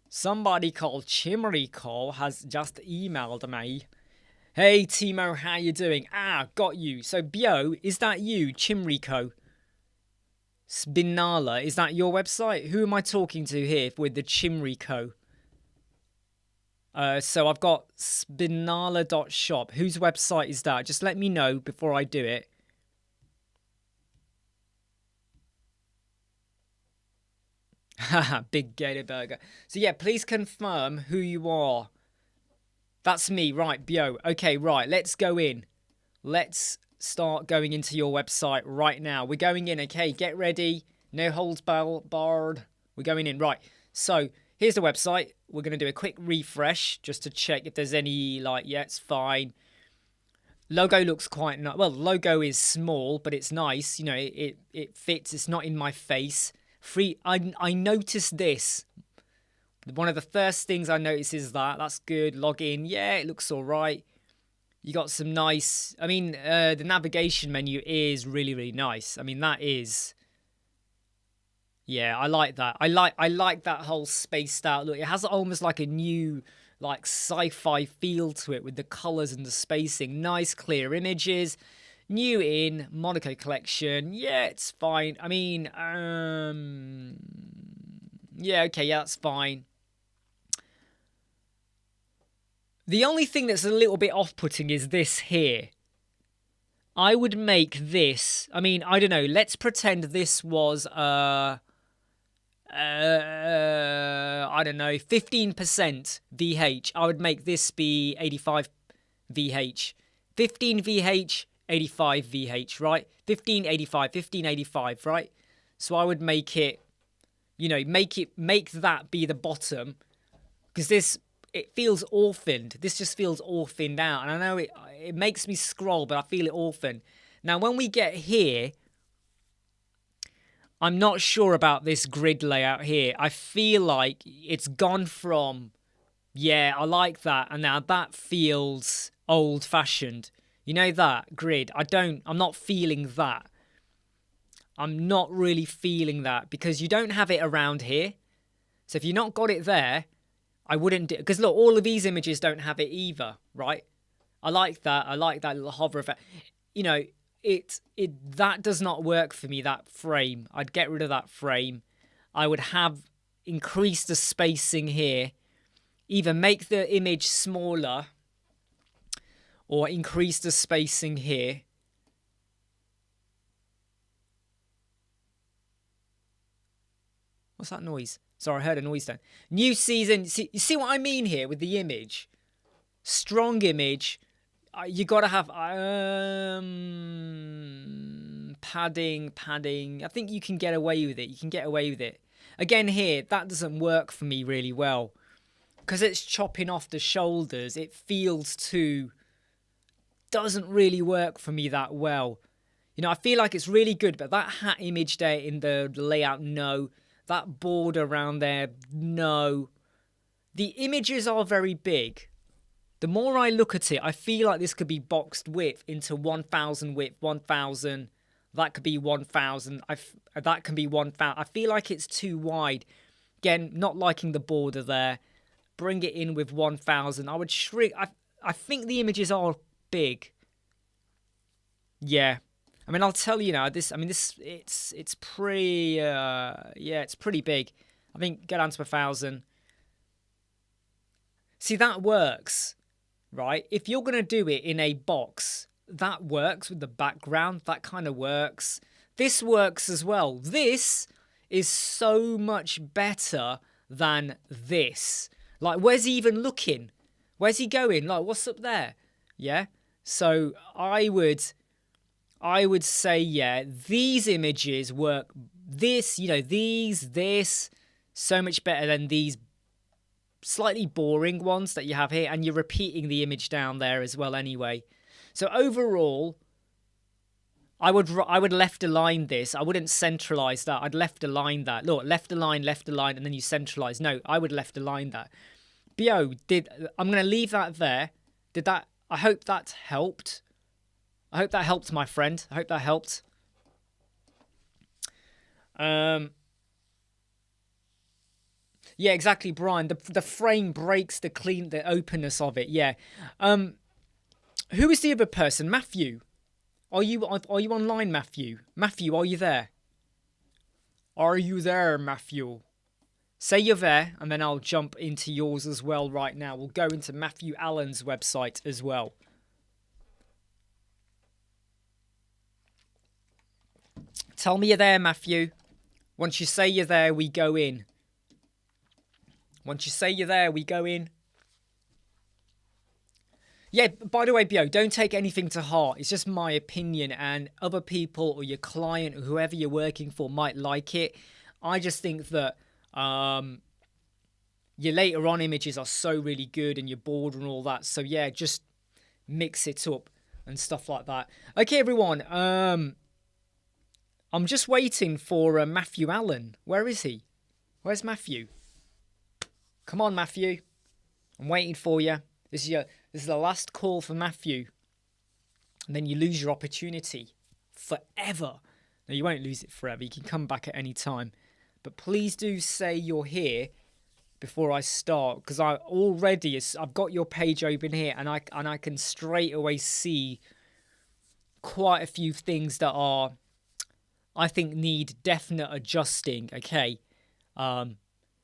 Somebody called Chimrico has just emailed me. Hey, Timo, how you doing? Ah, got you. So, Bio, is that you, Chimrico? Spinala, is that your website? Who am I talking to here with the Chimrico? So I've got spinala.shop. Whose website is that? Just let me know before I do it. Haha, Big Gator Burger. So yeah, please confirm who you are. That's me, right, Bio. Okay, right, let's go in. Let's start going into your website right now. We're going in, okay? Get ready. No holds barred. We're going in, right. So here's the website. We're going to do a quick refresh just to check if there's any, yeah, it's fine. Logo looks quite nice. Well, logo is small, but it's nice. You know, it fits. It's not in my face. I noticed this. One of the first things I noticed is that's good. Log in. Yeah, it looks all right. You got some nice... I mean, the navigation menu is really, really nice. I mean, that is... Yeah, I like that. I like that whole spaced out look. It has almost like a new, sci-fi feel to it with the colours and the spacing. Nice, clear images. New in Monaco collection. Yeah, it's fine. I mean, yeah, okay, yeah, that's fine. The only thing that's a little bit off-putting is this here. I would make this... I mean, I don't know. Let's pretend this was... I don't know, 15% VH. I would make this be 85 VH. 15 VH, 85 VH, right? 1585, right? So I would make it, make that be the bottom. Because it feels orphaned. This just feels orphaned out. And I know it makes me scroll, but I feel it orphaned. Now, when we get here, I'm not sure about this grid layout here. I feel like it's gone from, yeah, I like that, and now that feels old-fashioned. You know that grid? I'm not feeling that. I'm not really feeling that because you don't have it around here. So if you've not got it there, I wouldn't do, because look, all of these images don't have it either, right? I like that little hover effect. You know, that does not work for me, that frame. I'd get rid of that frame. I would have increased the spacing here. Either make the image smaller or increase the spacing here. What's that noise? Sorry, I heard a noise then. New season. You see what I mean here with the image? Strong image. You got to have padding. I think you can get away with it. Again here, that doesn't work for me really well. Because it's chopping off the shoulders, it feels doesn't really work for me that well. You know, I feel like it's really good, but that hat image there in the layout, no. That border around there, no. The images are very big. The more I look at it, I feel like this could be boxed width into 1,000 width, 1,000. That could be 1,000. That can be 1,000. I feel like it's too wide. Again, not liking the border there. Bring it in with 1,000. I would shrink. I think the images are big. Yeah. I mean, I'll tell you now. It's pretty. Yeah, it's pretty big. I think get down to 1,000. See, that works, right? If you're gonna do it in a box, that works with the background. That kind of works. This works as well. This is so much better than this. Like, where's he even looking? Where's he going? Like, what's up there? Yeah. So I would say, yeah, these images work. This, you know, this so much better than these slightly boring ones that you have here, and you're repeating the image down there as well anyway. So overall, I would left align this. I wouldn't centralize that. I'd left align that. Look, left align, and then you centralize. No, I would left align that. Bio, I'm going to leave that there. I hope that helped. I hope that helped, my friend. I hope that helped. Yeah, exactly, Brian. The frame breaks the openness of it. Yeah. Who is the other person? Matthew. Are you online, Matthew? Matthew, are you there? Are you there, Matthew? Say you're there, and then I'll jump into yours as well right now. We'll go into Matthew Allen's website as well. Tell me you're there, Matthew. Once you say you're there, we go in. Once you say you're there, we go in. Yeah, by the way, Bio, don't take anything to heart. It's just my opinion, and other people or your client or whoever you're working for might like it. I just think that your later on images are so really good, and your border and all that. So yeah, just mix it up and stuff like that. Okay, everyone. I'm just waiting for Matthew Allen. Where is he? Where's Matthew? Come on, Matthew. I'm waiting for you. This is the last call for Matthew. And then you lose your opportunity forever. No, you won't lose it forever. You can come back at any time. But please do say you're here before I start, because I've got your page open here, and I can straight away see quite a few things that I think need definite adjusting. Okay. And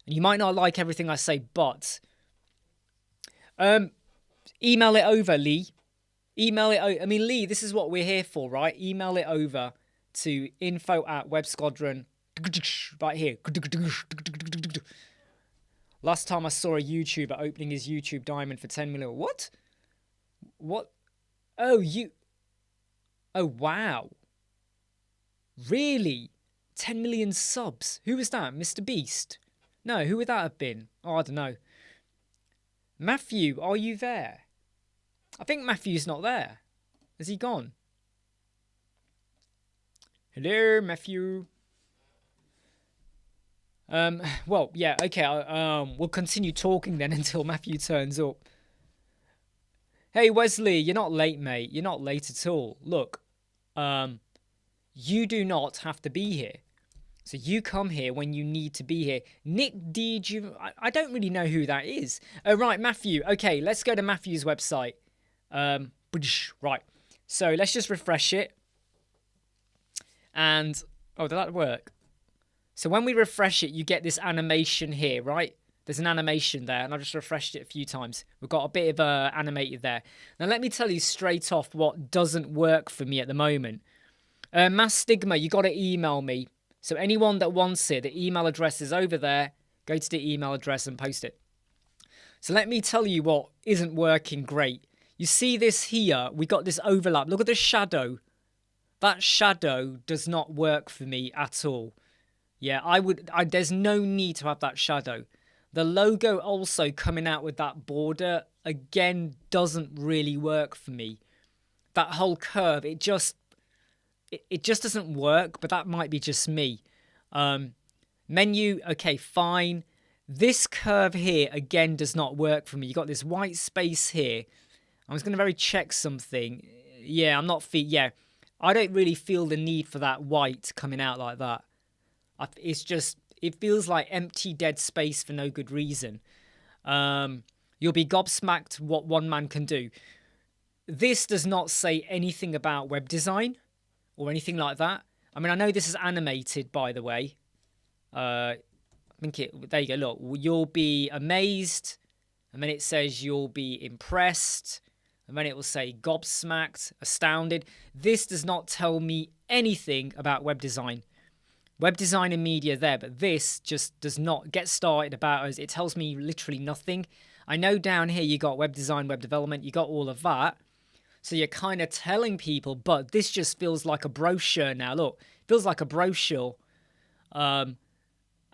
you might not like everything I say, but email it over, Lee. Email it. I mean, Lee, this is what we're here for, right? Email it over to info@websquadron. Right here. Last time I saw a YouTuber opening his YouTube diamond for 10 million. What? What? Oh, wow. Really? 10 million subs? Who was that? Mr. Beast? No, who would that have been? Oh, I don't know. Matthew, are you there? I think Matthew's not there. Has he gone? Hello, Matthew. Well, yeah, okay. We'll continue talking then until Matthew turns up. Hey, Wesley, you're not late, mate. You're not late at all. Look, you do not have to be here. So you come here when you need to be here. Nick I don't really know who that is. Oh, right, Matthew. Okay, let's go to Matthew's website. Right. So let's just refresh it. And, oh, did that work? So when we refresh it, you get this animation here, right? There's an animation there, and I just refreshed it a few times. We've got a bit of animated there. Now, let me tell you straight off what doesn't work for me at the moment. Mass Stigma, you got to email me. So anyone that wants it, the email address is over there. Go to the email address and post it. So let me tell you what isn't working great. You see this here? We got this overlap. Look at the shadow. That shadow does not work for me at all. Yeah, there's no need to have that shadow. The logo also coming out with that border, again, doesn't really work for me. That whole curve, it just doesn't work, but that might be just me. Menu, okay, fine. This curve here, again, does not work for me. You got this white space here. I was going to check something. Yeah, I don't really feel the need for that white coming out like that. It feels like empty, dead space for no good reason. You'll be gobsmacked what one man can do. This does not say anything about web design or anything like that. I mean, I know this is animated, by the way. There you go, look. You'll be amazed. And then it says you'll be impressed. And then it will say gobsmacked, astounded. This does not tell me anything about web design. Web design and media there, but this just does not get started about us. It tells me literally nothing. I know down here you got web design, web development, you got all of that. So you're kind of telling people, but this just feels like a brochure now. Look, it feels like a brochure. And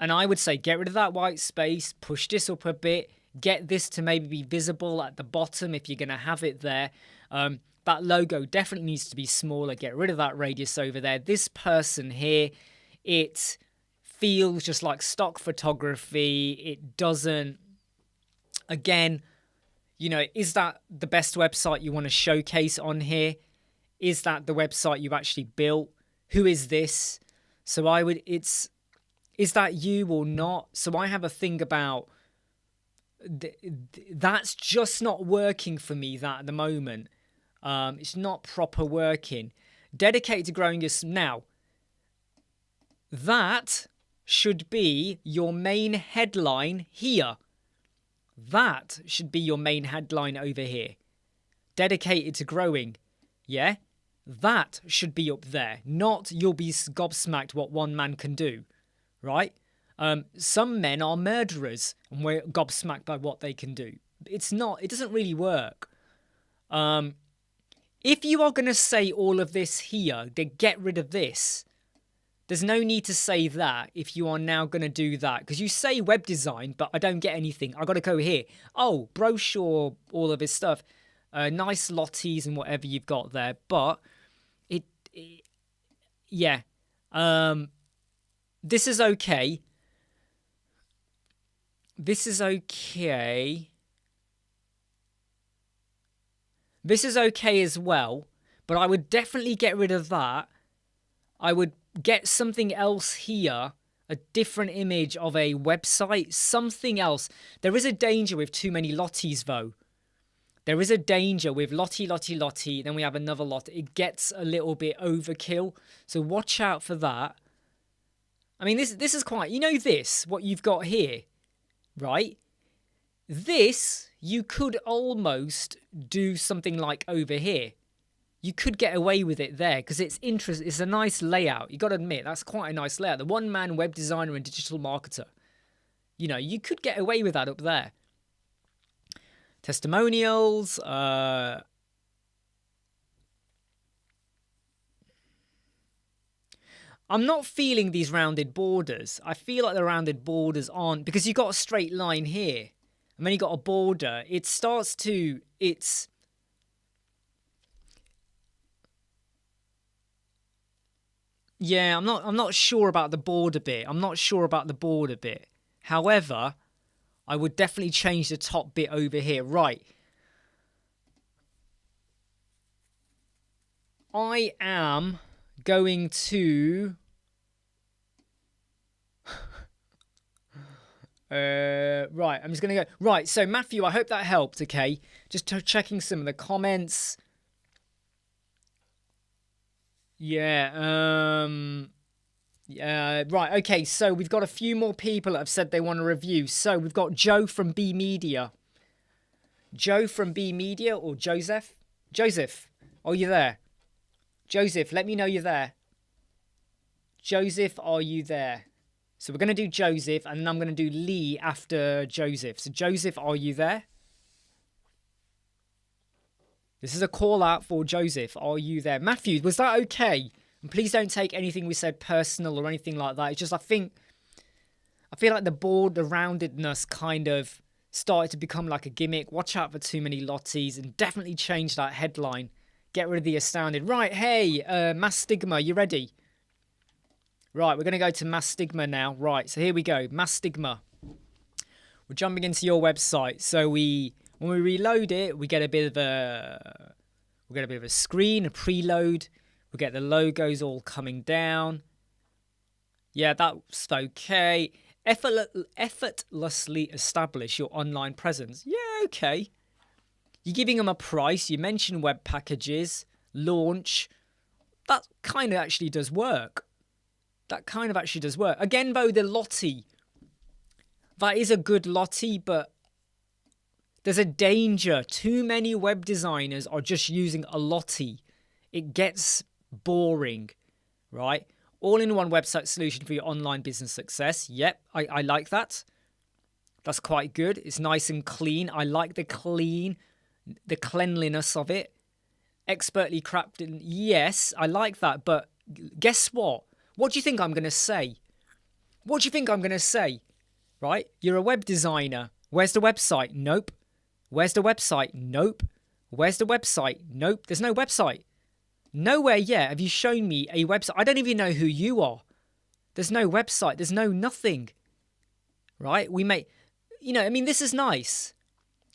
I would say get rid of that white space, push this up a bit, get this to maybe be visible at the bottom if you're going to have it there. That logo definitely needs to be smaller. Get rid of that radius over there. This person here, it feels just like stock photography. It doesn't, again, is that the best website you want to showcase on here? Is that the website you actually built? Who is this? So is that you or not? So I have a thing about, that's just not working for me, that at the moment. It's not proper working. Dedicated to growing your, now, that should be your main headline here. That should be your main headline over here. Dedicated to growing. Yeah? That should be up there. Not you'll be gobsmacked what one man can do. Right? Some men are murderers and we're gobsmacked by what they can do. It doesn't really work. If you are going to say all of this here, then get rid of this. There's no need to say that if you are now going to do that. Because you say web design, but I don't get anything. I got to go here. Oh, brochure, all of this stuff. Nice lotties and whatever you've got there. But, yeah. This is okay. This is okay. This is okay as well. But I would definitely get rid of that. I would get something else here, a different image of a website, something else. There is a danger with too many lotties, though. There is a danger with lottie, then we have another lot. It gets a little bit overkill, so watch out for that. I mean, this is quite, this, what you've got here, right? This, you could almost do something like over here. You could get away with it there because it's interesting. It's a nice layout. You got to admit, that's quite a nice layout. The one-man web designer and digital marketer. You could get away with that up there. Testimonials. I'm not feeling these rounded borders. I feel like the rounded borders aren't, because you've got a straight line here. And then you've got a border. It starts to, Yeah, I'm not sure about the border bit. However, I would definitely change the top bit over here. Right. I am going to right, I'm just gonna go. Right, so Matthew, I hope that helped, okay? Just checking some of the comments. Yeah, right, okay, so we've got a few more people that have said they want a review. So we've got Joe from B Media. Joe from B Media or Joseph? Joseph, are you there? Joseph, let me know you're there. Joseph, are you there? So we're going to do Joseph, and then I'm going to do Lee after Joseph. So Joseph, are you there? This is a call out for Joseph. Are you there? Matthew, was that okay? And please don't take anything we said personal or anything like that. It's just I feel like the roundedness kind of started to become like a gimmick. Watch out for too many lotties, and definitely change that headline. Get rid of the astounded. Right, hey, Mass Stigma, you ready? Right, we're going to go to Mass Stigma now. Right, so here we go. Mass Stigma. We're jumping into your website. So when we reload it, we get a bit of a screen, a preload. We get the logos all coming down. Yeah, that's okay. Effortlessly establish your online presence. Yeah, okay. You're giving them a price. You mention web packages, launch. That kind of actually does work. Again, though, the lottie. That is a good lottie, but there's a danger. Too many web designers are just using a lottie. It gets boring, right? All-in-one website solution for your online business success. Yep, I like that. That's quite good. It's nice and clean. I like the cleanliness of it. Expertly crafted. Yes, I like that. But guess what? What do you think I'm going to say? Right? You're a web designer. Where's the website? Nope. Where's the website? Nope. Where's the website? Nope. There's no website. Nowhere yet have you shown me a website. I don't even know who you are. There's no website. There's no nothing. Right? This is nice.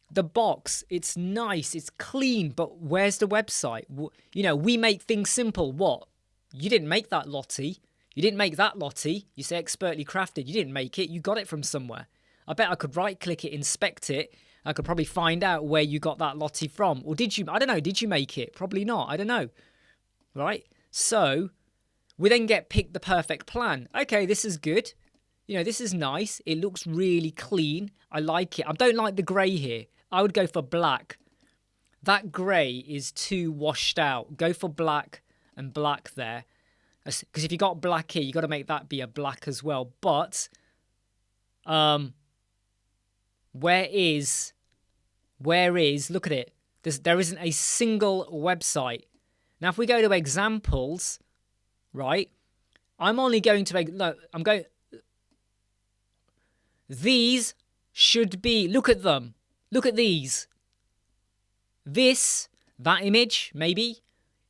The box, it's nice. It's clean. But where's the website? We make things simple. What? You didn't make that lottie. You say expertly crafted. You didn't make it. You got it from somewhere. I bet I could right-click it, inspect it. I could probably find out where you got that lottie from. Or did you? I don't know. Did you make it? Probably not. I don't know. Right? So we then get picked the perfect plan. Okay, this is good. This is nice. It looks really clean. I like it. I don't like the grey here. I would go for black. That grey is too washed out. Go for black and black there. Because if you got black here, you got to make that be a black as well. But where is look at it. There isn't a single website. Now if we go to examples, right? I'm only going to these should be, look at them. Look at these. That image, maybe.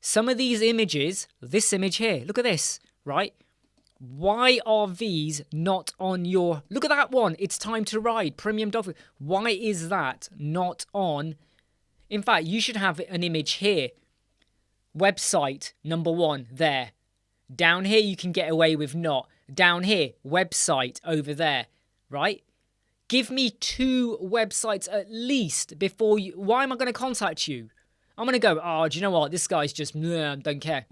Some of these images, this image here, look at this, right? Why are these not on your... Look at that one. It's time to ride. Premium Dolphin. Why is that not on... In fact, you should have an image here. Website, number 1, there. Down here, you can get away with not. Down here, website over there, right? Give me 2 websites at least before you... Why am I going to contact you? I'm going to go, do you know what? This guy's just, don't care.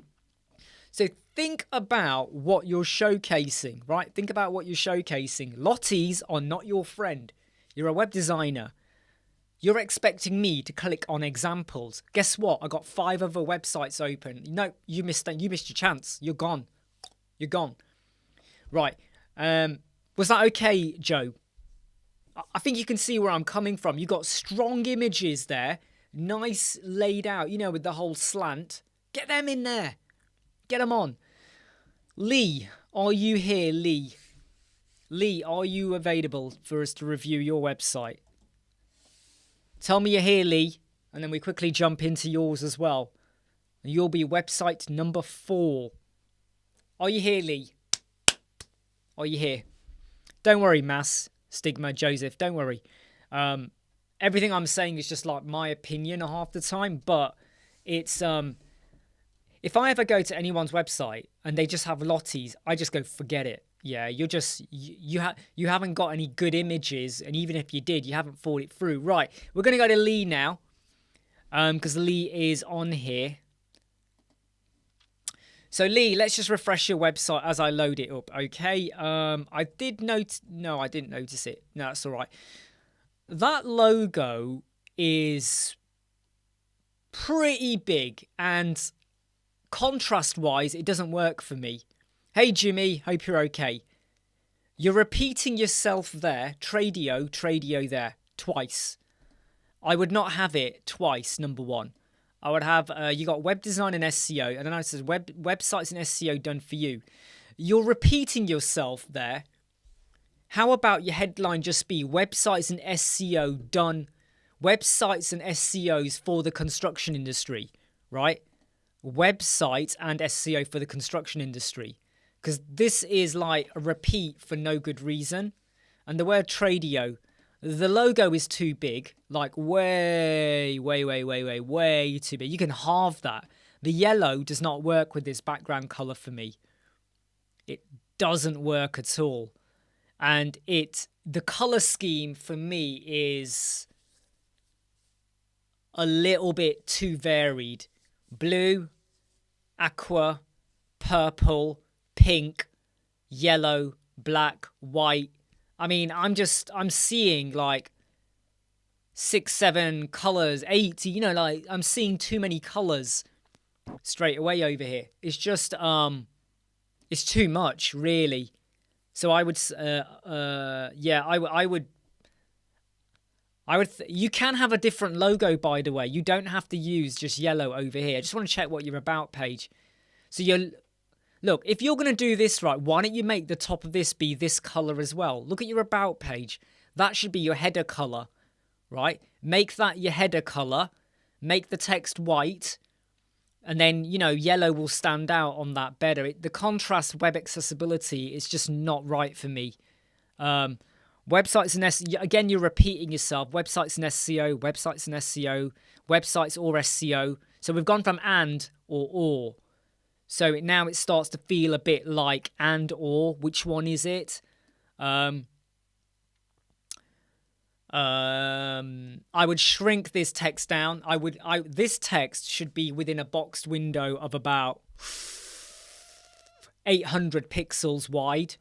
So think about what you're showcasing, right? Think about what you're showcasing. Lotties are not your friend. You're a web designer. You're expecting me to click on examples. Guess what? I got 5 other websites open. No, you missed your chance. You're gone. Right. Was that okay, Joe? I think you can see where I'm coming from. You got strong images there. Nice laid out, with the whole slant. Get them in there. Get them on. Lee, are you here, Lee? Lee, are you available for us to review your website? Tell me you're here, Lee, and then we quickly jump into yours as well. And you'll be website number 4. Are you here, Lee? Are you here? Don't worry, Mass, Stigma, Joseph. Don't worry. Everything I'm saying is just like my opinion half the time, but it's if I ever go to anyone's website and they just have lotties, I just go, forget it. Yeah, you're just you haven't got any good images, and even if you did, you haven't thought it through. Right, we're gonna go to Lee now, because Lee is on here. So Lee, let's just refresh your website as I load it up, okay? I did note. No, I didn't notice it. No, that's all right. That logo is pretty big, and contrast-wise, it doesn't work for me. Hey Jimmy, hope you're okay. You're repeating yourself there, Tradio there, twice. I would not have it twice, number one. I would have, you got web design and SEO, and then it says websites and SEO done for you. You're repeating yourself there. How about your headline just be websites and SEO done, websites and SEOs for the construction industry, right? Websites and SEO for the construction industry. Because this is like a repeat for no good reason. And the word Tradio, the logo is too big, like way too big. You can halve that. The yellow does not work with this background color for me. It doesn't work at all. And the color scheme for me is a little bit too varied. Blue, aqua, purple, pink, yellow, black, white. I mean, I'm seeing like 6, 7 colors, 8, like I'm seeing too many colors straight away over here. It's just, it's too much, really. So I would, you can have a different logo, by the way. You don't have to use just yellow over here. I just want to check what your about page. So look, if you're going to do this right, why don't you make the top of this be this color as well? Look at your about page. That should be your header color, right? Make that your header color. Make the text white. And then, yellow will stand out on that better. The contrast web accessibility is just not right for me. Websites and SEO, again, you're repeating yourself. Websites and SEO, websites and SEO, websites or SEO. So we've gone from and or. So now it starts to feel a bit like and or. Which one is it? I would shrink this text down. This text should be within a boxed window of about 800 pixels wide.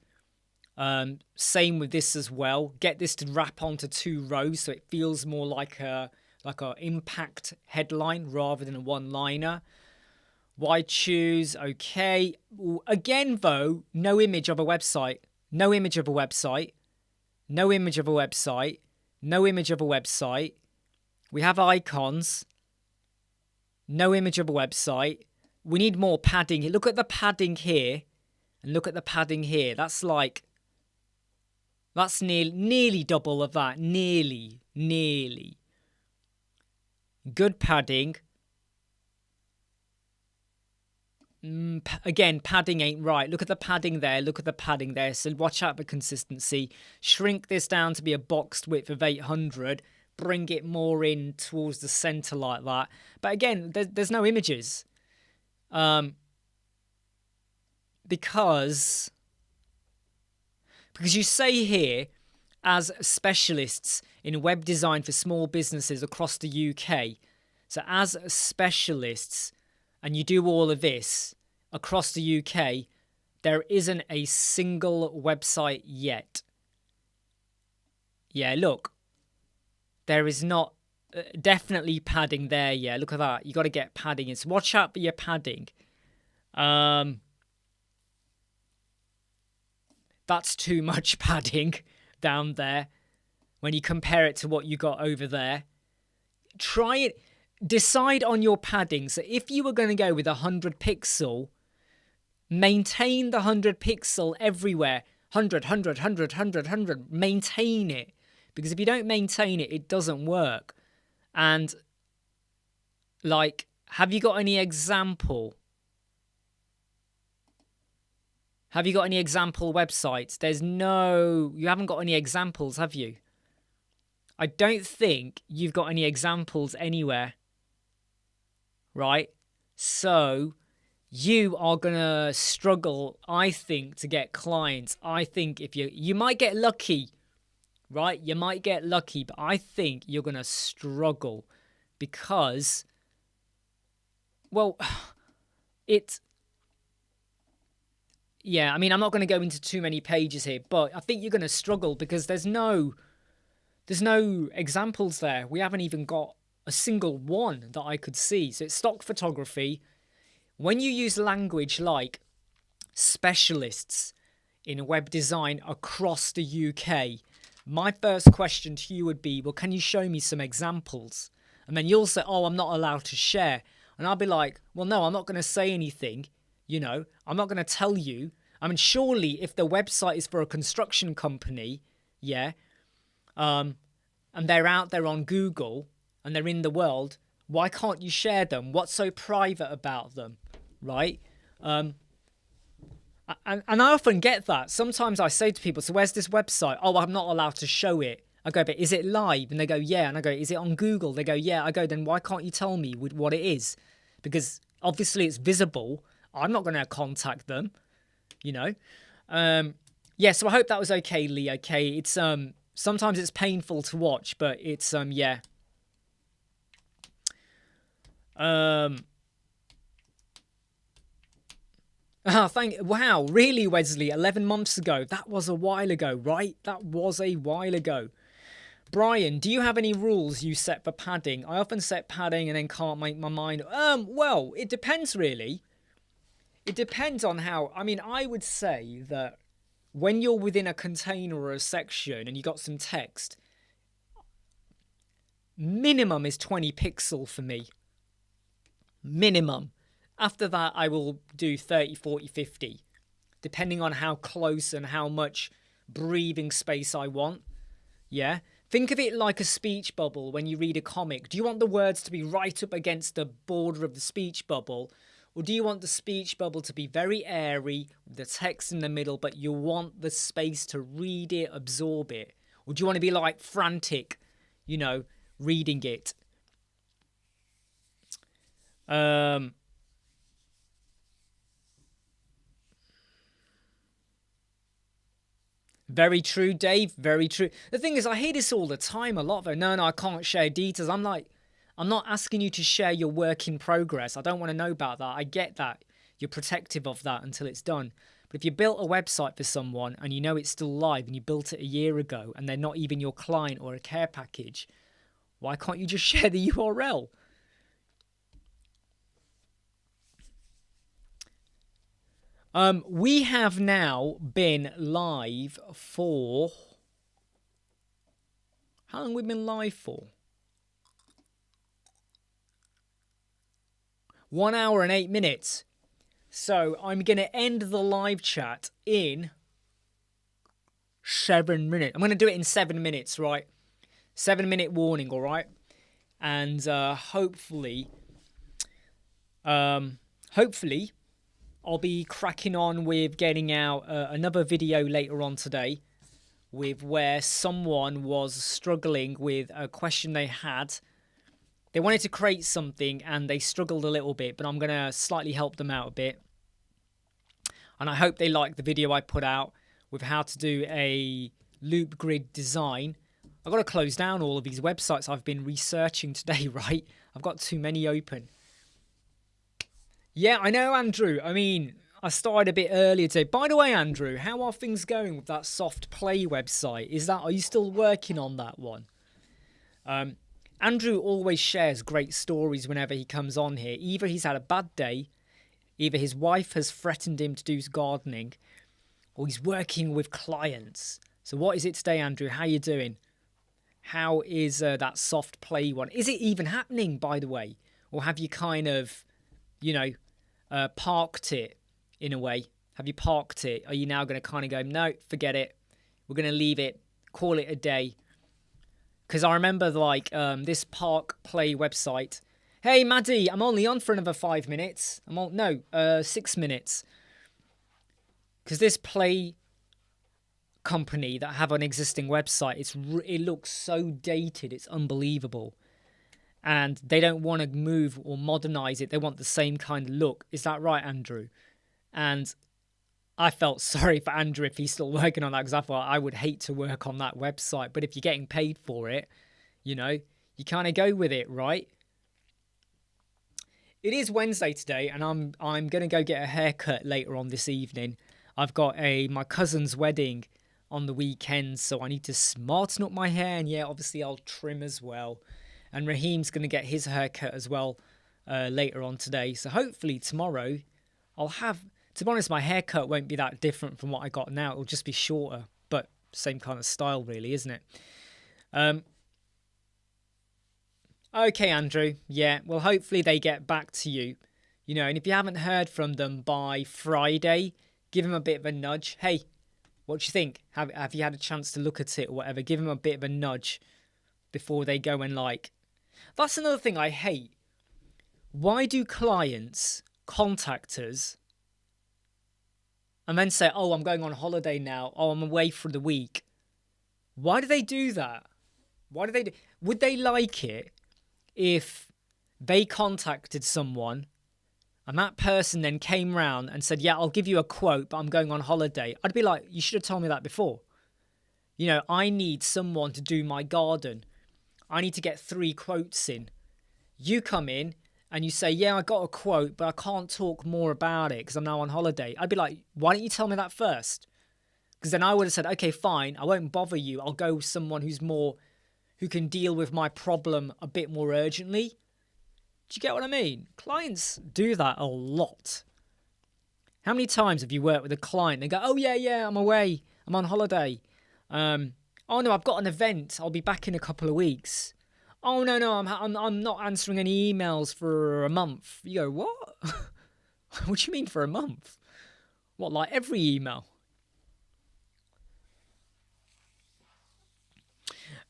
Same with this as well. Get this to wrap onto 2 rows so it feels more like a impact headline rather than a one-liner. Why choose? Okay. Again, though, no image of a website. No image of a website. No image of a website. No image of a website. We have icons. No image of a website. We need more padding. Look at the padding here. And look at the padding here. That's nearly double of that. Nearly. Good padding. Again, padding ain't right. Look at the padding there. Look at the padding there. So watch out for consistency. Shrink this down to be a boxed width of 800. Bring it more in towards the center like that. But again, there's no images. Because you say here, as specialists in web design for small businesses across the UK. So as specialists, and you do all of this across the UK, there isn't a single website yet. Yeah, look. There is not definitely padding there. Yeah, look at that. You got to get padding in. So watch out for your padding. That's too much padding down there when you compare it to what you got over there. Try it. Decide on your padding. So if you were going to go with 100 pixel, maintain the 100 pixel everywhere. 100, 100, 100, 100, 100. Maintain it. Because if you don't maintain it, it doesn't work. And, like, have you got any example? Have you got any example websites? You haven't got any examples, have you? I don't think you've got any examples anywhere, right? So you are going to struggle, I think, to get clients. I think if you might get lucky, right? You might get lucky, but I think you're going to struggle because, well, yeah, I mean, I'm not going to go into too many pages here, but I think you're going to struggle because there's no examples there. We haven't even got a single one that I could see. So it's stock photography. When you use language like specialists in web design across the UK, my first question to you would be, well, can you show me some examples? And then you'll say, oh, I'm not allowed to share. And I'll be like, well, no, I'm not going to say anything. You know, I'm not going to tell you. I mean, surely if the website is for a construction company, yeah, and they're out there on Google and they're in the world, why can't you share them? What's so private about them, right? And I often get that. Sometimes I say to people, so where's this website? Oh, I'm not allowed to show it. I go, but is it live? And they go, yeah. And I go, is it on Google? They go, yeah. I go, then why can't you tell me what it is? Because obviously it's visible. I'm not going to contact them, you know. Yeah, so I hope that was okay, Lee. Okay, it's sometimes it's painful to watch, but it's yeah. Wow, really, Wesley? 11 months ago. That was a while ago, right? That was a while ago. Brian, do you have any rules you set for padding? I often set padding and then can't make my mind. Well, it depends really. It depends on how. I mean, I would say that when you're within a container or a section and you got some text, minimum is 20 pixel for me. Minimum. After that, I will do 30, 40, 50, depending on how close and how much breathing space I want. Yeah. Think of it like a speech bubble when you read a comic. Do you want the words to be right up against the border of the speech bubble? Or do you want the speech bubble to be very airy, with the text in the middle, but you want the space to read it, absorb it? Or do you want to be like frantic, you know, reading it? Very true, Dave. Very true. The thing is, I hear this all the time. A lot of it. No, I can't share details. I'm like, I'm not asking you to share your work in progress. I don't want to know about that. I get that. You're protective of that until it's done. But if you built a website for someone and you know it's still live and you built it a year ago and they're not even your client or a care package, why can't you just share the URL? We have now been live for... How long have we been live for? 1 hour and 8 minutes. So I'm going to end the live chat in 7 minutes. I'm going to do it in 7 minutes, right? 7-minute warning, all right? And hopefully, I'll be cracking on with getting out another video later on today with where someone was struggling with a question they had. They wanted to create something and they struggled a little bit, but I'm going to slightly help them out a bit. And I hope they like the video I put out with how to do a loop grid design. I've got to close down all of these websites I've been researching today, right? I've got too many open. Yeah, I know, Andrew. I mean, I started a bit earlier today. By the way, Andrew, how are things going with that soft play website? Are you still working on that one? Andrew always shares great stories whenever he comes on here. Either he's had a bad day, either his wife has threatened him to do gardening, or he's working with clients. So what is it today, Andrew? How you doing? How is that soft play one? Is it even happening, by the way? Or have you kind of, you know, parked it in a way? Have you parked it? Are you now going to kind of go, no, forget it. We're going to leave it, call it a day. Because I remember like this Park Play website. Hey, Maddie, I'm only on for another 5 minutes. 6 minutes. Because this play company that have an existing website, it looks so dated, it's unbelievable. And they don't want to move or modernize it. They want the same kind of look. Is that right, Andrew? And I felt sorry for Andrew if he's still working on that, because I thought I would hate to work on that website. But if you're getting paid for it, you kind of go with it, right? It is Wednesday today, and I'm going to go get a haircut later on this evening. I've got my cousin's wedding on the weekend, so I need to smarten up my hair, and yeah, obviously I'll trim as well. And Raheem's going to get his haircut as well later on today. So hopefully tomorrow I'll have... To be honest, my haircut won't be that different from what I got now. It'll just be shorter, but same kind of style really, isn't it? Okay, Andrew. Yeah, well, hopefully they get back to you. And if you haven't heard from them by Friday, give them a bit of a nudge. Hey, what do you think? Have you had a chance to look at it or whatever? Give them a bit of a nudge before they go and like... That's another thing I hate. Why do clients contact us and then say, oh, I'm going on holiday now. Oh, I'm away for the week. Why do they do that? Would they like it if they contacted someone and that person then came round and said, yeah, I'll give you a quote, but I'm going on holiday? I'd be like, you should have told me that before. I need someone to do my garden. I need to get 3 quotes in. You come in and you say, yeah, I got a quote, but I can't talk more about it because I'm now on holiday. I'd be like, why don't you tell me that first? Because then I would have said, okay, fine, I won't bother you. I'll go with someone who can deal with my problem a bit more urgently. Do you get what I mean? Clients do that a lot. How many times have you worked with a client and they go, oh, yeah, I'm away. I'm on holiday. Oh, no, I've got an event. I'll be back in a couple of weeks. Oh, no, I'm not answering any emails for a month. You go, what? What do you mean for a month? What, like every email?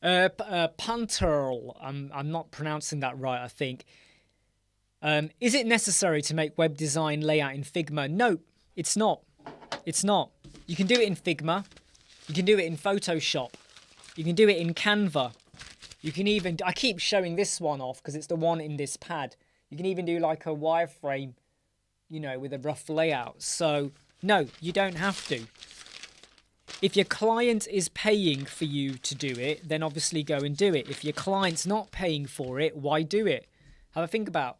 Panterl, I'm not pronouncing that right, I think. Is it necessary to make web design layout in Figma? No, it's not. It's not. You can do it in Figma. You can do it in Photoshop. You can do it in Canva. You can even... I keep showing this one off because it's the one in this pad. You can even do like a wireframe, with a rough layout. So, no, you don't have to. If your client is paying for you to do it, then obviously go and do it. If your client's not paying for it, why do it? Have a think about,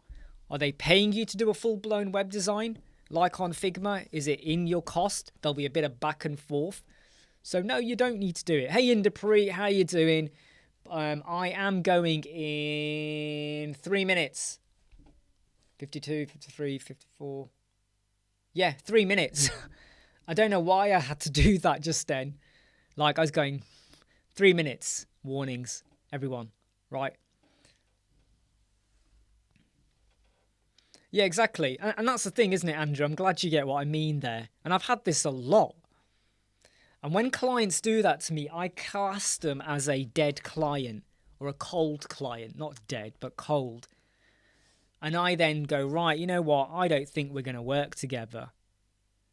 are they paying you to do a full-blown web design? Like on Figma, is it in your cost? There'll be a bit of back and forth. So no, you don't need to do it. Hey, Inderpreet, how you doing? I am going in 3 minutes. 52, 53, 54. Yeah, 3 minutes. I don't know why I had to do that just then. Like I was going 3 minutes. Warnings, everyone, right? Yeah, exactly. And that's the thing, isn't it, Andrew? I'm glad you get what I mean there. And I've had this a lot. And when clients do that to me, I class them as a dead client or a cold client. Not dead, but cold. And I then go, right, you know what? I don't think we're going to work together.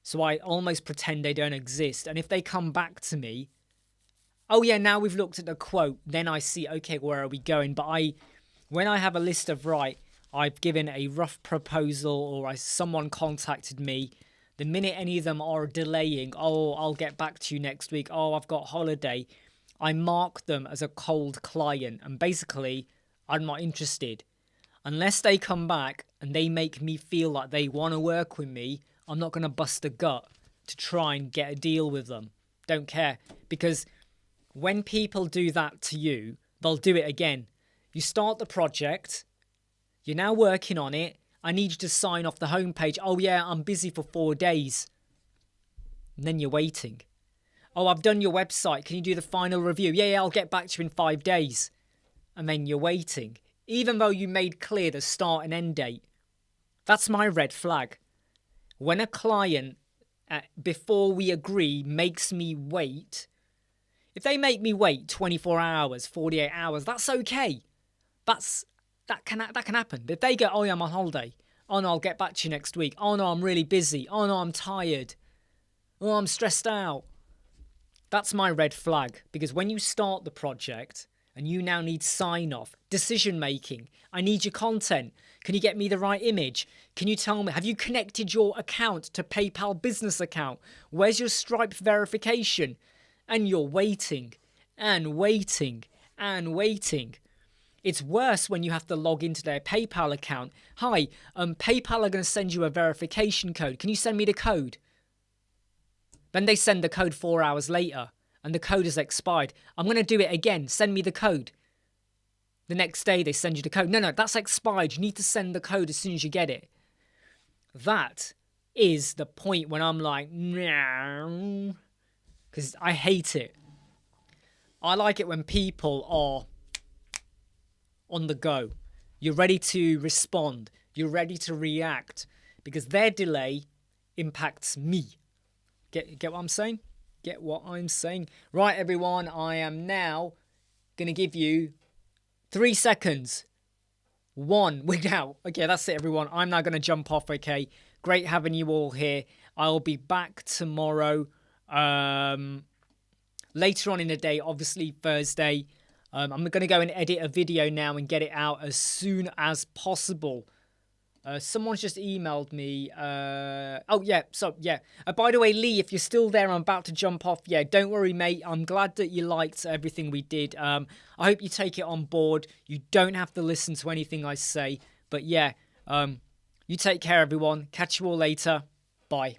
So I almost pretend they don't exist. And if they come back to me, oh yeah, now we've looked at the quote, then I see, okay, where are we going? But when I have a list of, right, I've given a rough proposal or someone contacted me, the minute any of them are delaying, oh, I'll get back to you next week, oh, I've got holiday, I mark them as a cold client. And basically, I'm not interested. Unless they come back and they make me feel like they want to work with me, I'm not going to bust a gut to try and get a deal with them. Don't care. Because when people do that to you, they'll do it again. You start the project, you're now working on it, I need you to sign off the homepage. Oh yeah, I'm busy for 4 days. And then you're waiting. Oh, I've done your website. Can you do the final review? Yeah, I'll get back to you in 5 days. And then you're waiting. Even though you made clear the start and end date. That's my red flag. When a client, before we agree, makes me wait, if they make me wait 24 hours, 48 hours, that's okay. That can happen. But if they go, oh yeah, I'm on holiday. Oh no, I'll get back to you next week. Oh no, I'm really busy. Oh no, I'm tired. Oh, I'm stressed out. That's my red flag, because when you start the project and you now need sign off, decision making, I need your content. Can you get me the right image? Can you tell me, have you connected your account to PayPal business account? Where's your Stripe verification? And you're waiting and waiting and waiting. It's worse when you have to log into their PayPal account. Hi, PayPal are going to send you a verification code. Can you send me the code? Then they send the code 4 hours later and the code has expired. I'm going to do it again. Send me the code. The next day they send you the code. No, that's expired. You need to send the code as soon as you get it. That is the point when I'm like, no, because I hate it. I like it when people are on the go. You're ready to respond. You're ready to react, because their delay impacts me. Get what I'm saying? Get what I'm saying? Right, everyone, I am now going to give you 3 seconds. 1, we're out. Okay, that's it, everyone. I'm now going to jump off, okay? Great having you all here. I'll be back tomorrow. Later on in the day, obviously Thursday. I'm going to go and edit a video now and get it out as soon as possible. Someone's just emailed me. By the way, Lee, if you're still there, I'm about to jump off. Yeah, don't worry, mate. I'm glad that you liked everything we did. I hope you take it on board. You don't have to listen to anything I say. But yeah, you take care, everyone. Catch you all later. Bye.